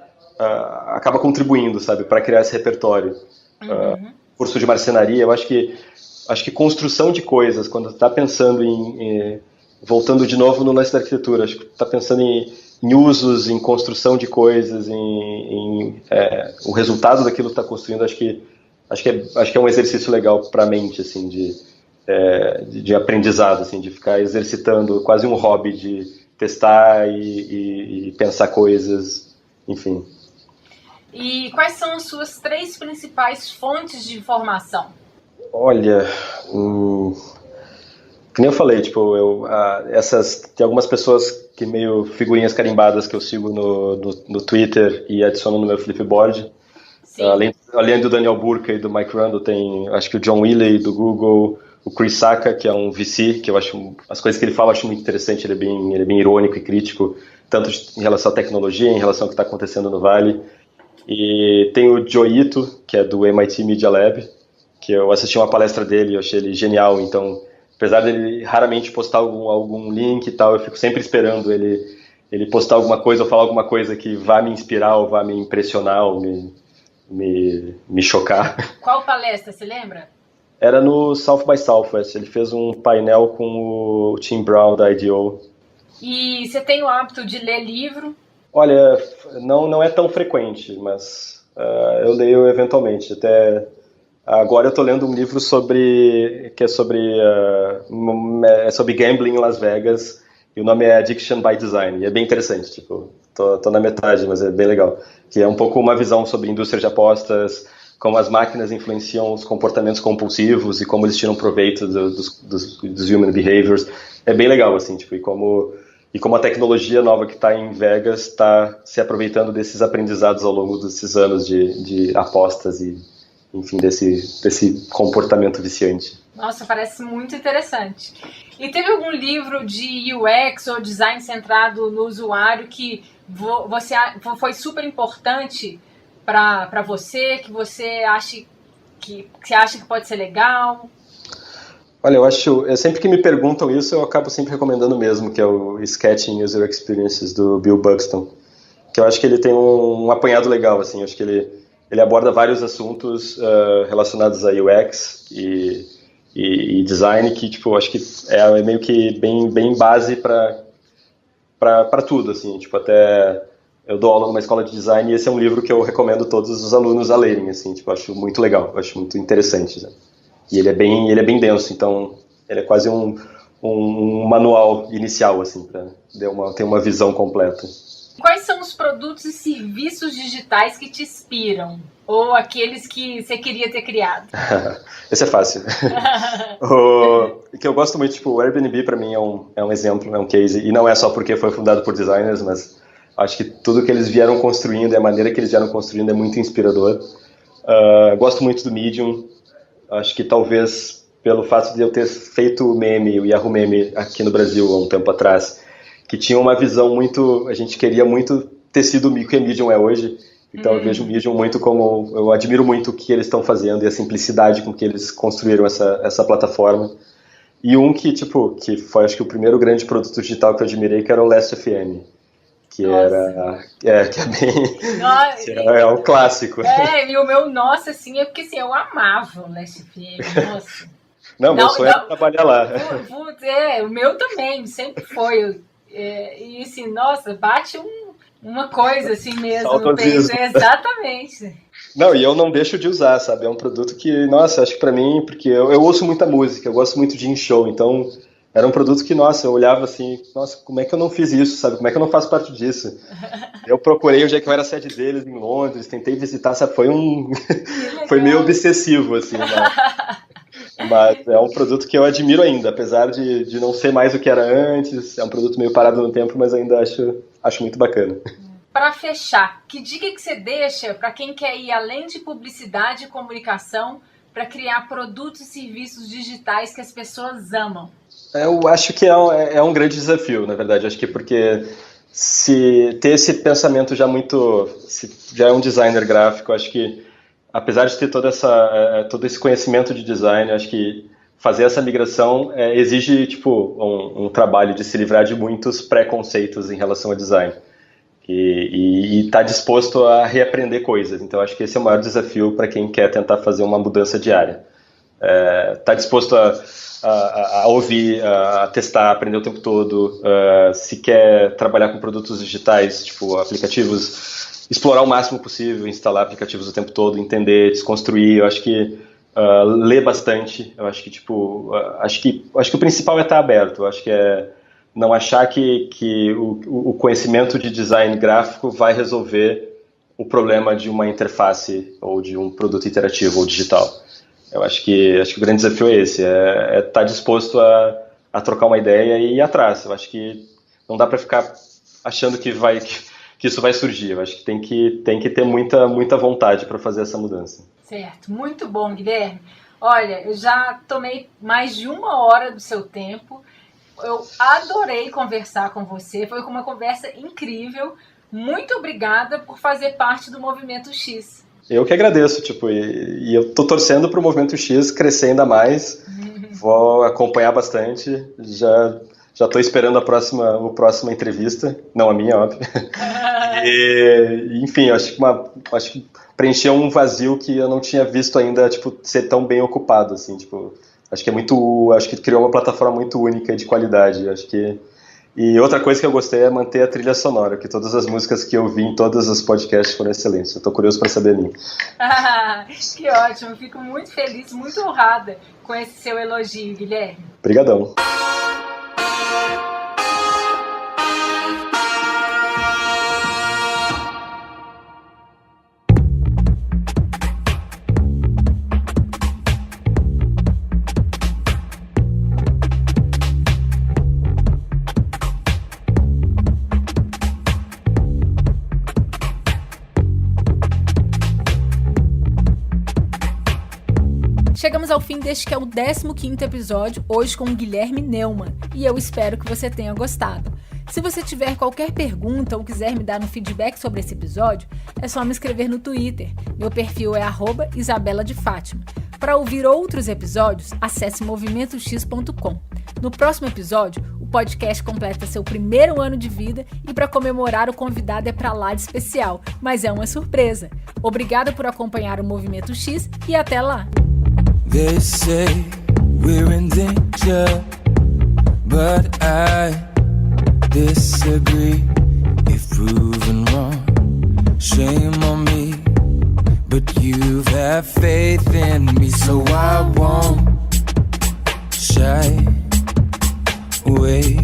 contribuindo, sabe, para criar esse repertório. Curso de marcenaria, eu acho que construção de coisas, quando está pensando voltando de novo no lance da arquitetura, acho que está pensando em usos, em construção de coisas, o resultado daquilo que está construindo, acho que é um exercício legal para a mente, assim, de aprendizado, assim, de ficar exercitando, quase um hobby de testar e pensar coisas, enfim. E quais são as suas 3 principais fontes de informação? Olha, que nem eu falei, tipo, tem algumas pessoas que meio figurinhas carimbadas que eu sigo no Twitter e adiciono no meu Flipboard. Além do Daniel Burka e do Mike Rundle, tem, acho que o John Willey do Google, o Chris Sacca, que é um VC, que eu acho, as coisas que ele fala eu acho muito interessante, ele é bem irônico e crítico, tanto em relação à tecnologia, em relação ao que está acontecendo no Vale. E tem o Joe Ito, que é do MIT Media Lab, que eu assisti uma palestra dele e eu achei ele genial, então apesar dele raramente postar algum link e tal, eu fico sempre esperando ele postar alguma coisa ou falar alguma coisa que vá me inspirar ou vá me impressionar ou me chocar. Qual palestra, se lembra? Era no South by Southwest, ele fez um painel com o Tim Brown da IDEO. E você tem o hábito de ler livro? Olha, não é tão frequente, mas eu leio eventualmente, até... Agora eu estou lendo um livro sobre gambling em Las Vegas, e o nome é Addiction by Design, e é bem interessante, tipo, tô na metade, mas é bem legal, que é um pouco uma visão sobre a indústria de apostas, como as máquinas influenciam os comportamentos compulsivos e como eles tiram proveito dos human behaviors. É bem legal, assim, tipo, e como a tecnologia nova que está em Vegas está se aproveitando desses aprendizados ao longo desses anos de apostas e, enfim, desse comportamento viciante. Nossa, parece muito interessante. E teve algum livro de UX ou design centrado no usuário que você foi super importante para você, que você acha que pode ser legal? Olha, sempre que me perguntam isso, eu acabo sempre recomendando mesmo, que é o Sketching User Experiences do Bill Buxton. que eu acho que ele tem um apanhado legal, assim, eu acho que ele aborda vários assuntos relacionados a UX e design que, tipo, acho que é meio que bem base para tudo, assim, tipo, até eu dou aula numa escola de design e esse é um livro que eu recomendo todos os alunos a lerem, assim, tipo, acho muito legal, acho muito interessante, né? E ele é bem denso, então ele é quase um manual inicial, assim, para ter uma visão completa. Quais são os produtos e serviços digitais que te inspiram? Ou aqueles que você queria ter criado? Esse é fácil. O que eu gosto muito, tipo, o Airbnb para mim é um exemplo, é um case, e não é só porque foi fundado por designers, mas acho que tudo que eles vieram construindo e a maneira que eles vieram construindo é muito inspirador. Gosto muito do Medium, acho que talvez pelo fato de eu ter feito o meme, o Yahoo Meme aqui no Brasil há um tempo atrás, que tinha uma visão muito, a gente queria muito ter sido o que o Medium é hoje, então eu vejo o Medium muito como, eu admiro muito o que eles estão fazendo e a simplicidade com que eles construíram essa plataforma. E que foi acho que o primeiro grande produto digital que eu admirei, que era o Last.fm, que é um clássico. E o meu nossa, assim, é porque assim, eu amava o Last.fm, nossa. Não, meu sonho era trabalhar lá. O meu também, sempre foi. E assim, nossa, bate uma coisa assim mesmo no peito. Exatamente. Não, e eu não deixo de usar, sabe? É um produto que, nossa, acho que pra mim, porque eu ouço muita música, eu gosto muito de ir em show, então era um produto que, nossa, eu olhava assim, nossa, como é que eu não fiz isso, sabe? Como é que eu não faço parte disso? Eu procurei onde é que eu era a sede deles em Londres, tentei visitar, sabe? Foi meio obsessivo, assim, né? Mas é um produto que eu admiro ainda, apesar de não ser mais o que era antes, é um produto meio parado no tempo, mas ainda acho muito bacana. Para fechar, que dica que você deixa para quem quer ir além de publicidade e comunicação para criar produtos e serviços digitais que as pessoas amam? Eu acho que é um grande desafio, na verdade. Acho que porque se ter esse pensamento se já é um designer gráfico, acho que apesar de ter todo esse conhecimento de design, acho que fazer essa migração exige tipo um trabalho de se livrar de muitos preconceitos em relação a design e estar disposto a reaprender coisas. Então acho que esse é o maior desafio para quem quer tentar fazer uma mudança diária. Tá disposto a ouvir, a testar, aprender o tempo todo. Se quer trabalhar com produtos digitais, tipo aplicativos, explorar o máximo possível, instalar aplicativos o tempo todo, entender, desconstruir. Eu acho que ler bastante. Eu acho que acho que o principal é estar aberto. Eu acho que não achar que o conhecimento de design gráfico vai resolver o problema de uma interface ou de um produto interativo ou digital. Eu acho que o grande desafio é esse, estar disposto a trocar uma ideia e ir atrás. Eu acho que não dá para ficar achando que isso vai surgir. Eu acho que tem que ter muita vontade para fazer essa mudança. Certo, muito bom, Guilherme. Olha, eu já tomei mais de 1 hora do seu tempo. Eu adorei conversar com você, foi uma conversa incrível. Muito obrigada por fazer parte do Movimento X. Eu que agradeço, e eu tô torcendo para o Movimento X crescer ainda mais, vou acompanhar bastante, já estou esperando a próxima entrevista, não a minha, óbvio. Enfim, acho que preencheu um vazio que eu não tinha visto ainda, ser tão bem ocupado, assim, acho que criou uma plataforma muito única e de qualidade, E outra coisa que eu gostei é manter a trilha sonora, que todas as músicas que eu vi em todos os podcasts foram excelentes. Eu tô curioso para saber a minha. Que ótimo, fico muito feliz, muito honrada com esse seu elogio, Guilherme. Obrigadão. Chegamos ao fim deste que é o 15º episódio, hoje com o Guilherme Neumann, e eu espero que você tenha gostado. Se você tiver qualquer pergunta ou quiser me dar um feedback sobre esse episódio, é só me escrever no Twitter. Meu perfil é @Isabela de Fátima. Para ouvir outros episódios, acesse movimentox.com. No próximo episódio, o podcast completa seu primeiro ano de vida e para comemorar o convidado é pra lá de especial, mas é uma surpresa. Obrigada por acompanhar o Movimento X e até lá! They say we're in danger, but I disagree. If proven wrong, shame on me, but you have faith in me, so I won't shy away.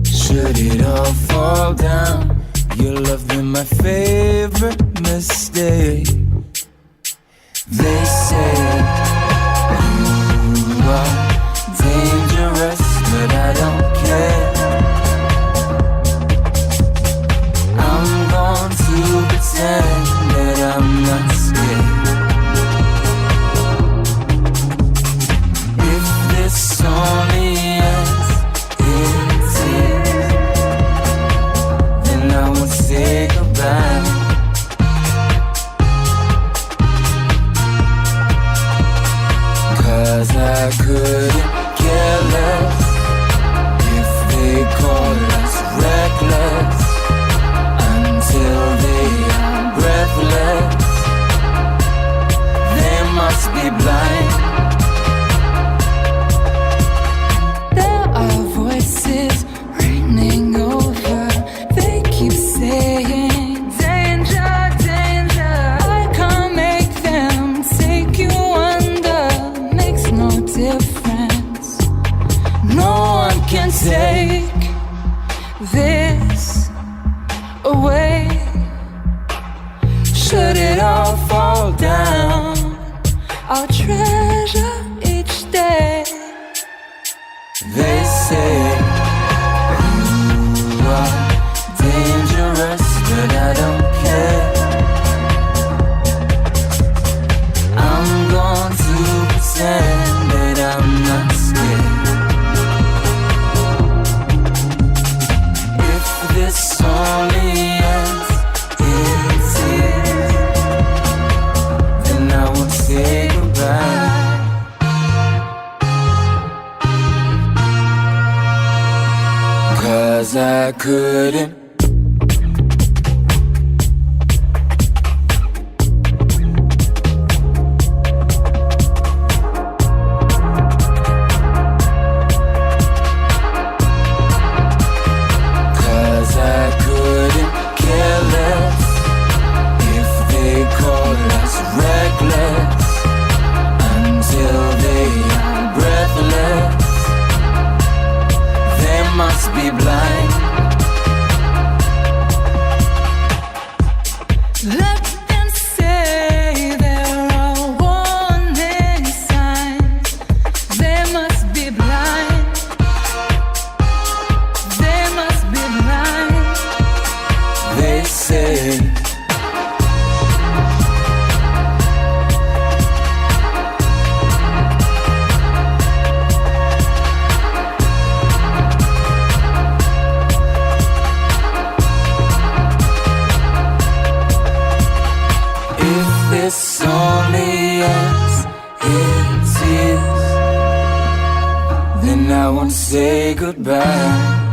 Should it all fall down, your love been my favorite mistake. They say you are dangerous, but I don't care. I'm going to pretend that I'm not scared. If this only ends in tears, then I won't say goodbye. 'Cause I couldn't care less if they call us reckless until they are breathless. They must be blind. There are voices raining over. They keep saying danger, danger. I can't make them take you under. Makes no difference. No one can take this away. Should it all fall down, I'll treasure each day. They say you are dangerous, but I don't care. I'm going to pretend that I'm not scared. If this only ends in tears, then I won't say goodbye. 'Cause I couldn't. Be blind. Let them say there are warning signs. They must be blind. They must be blind. They say this only ends in tears, then I won't say goodbye.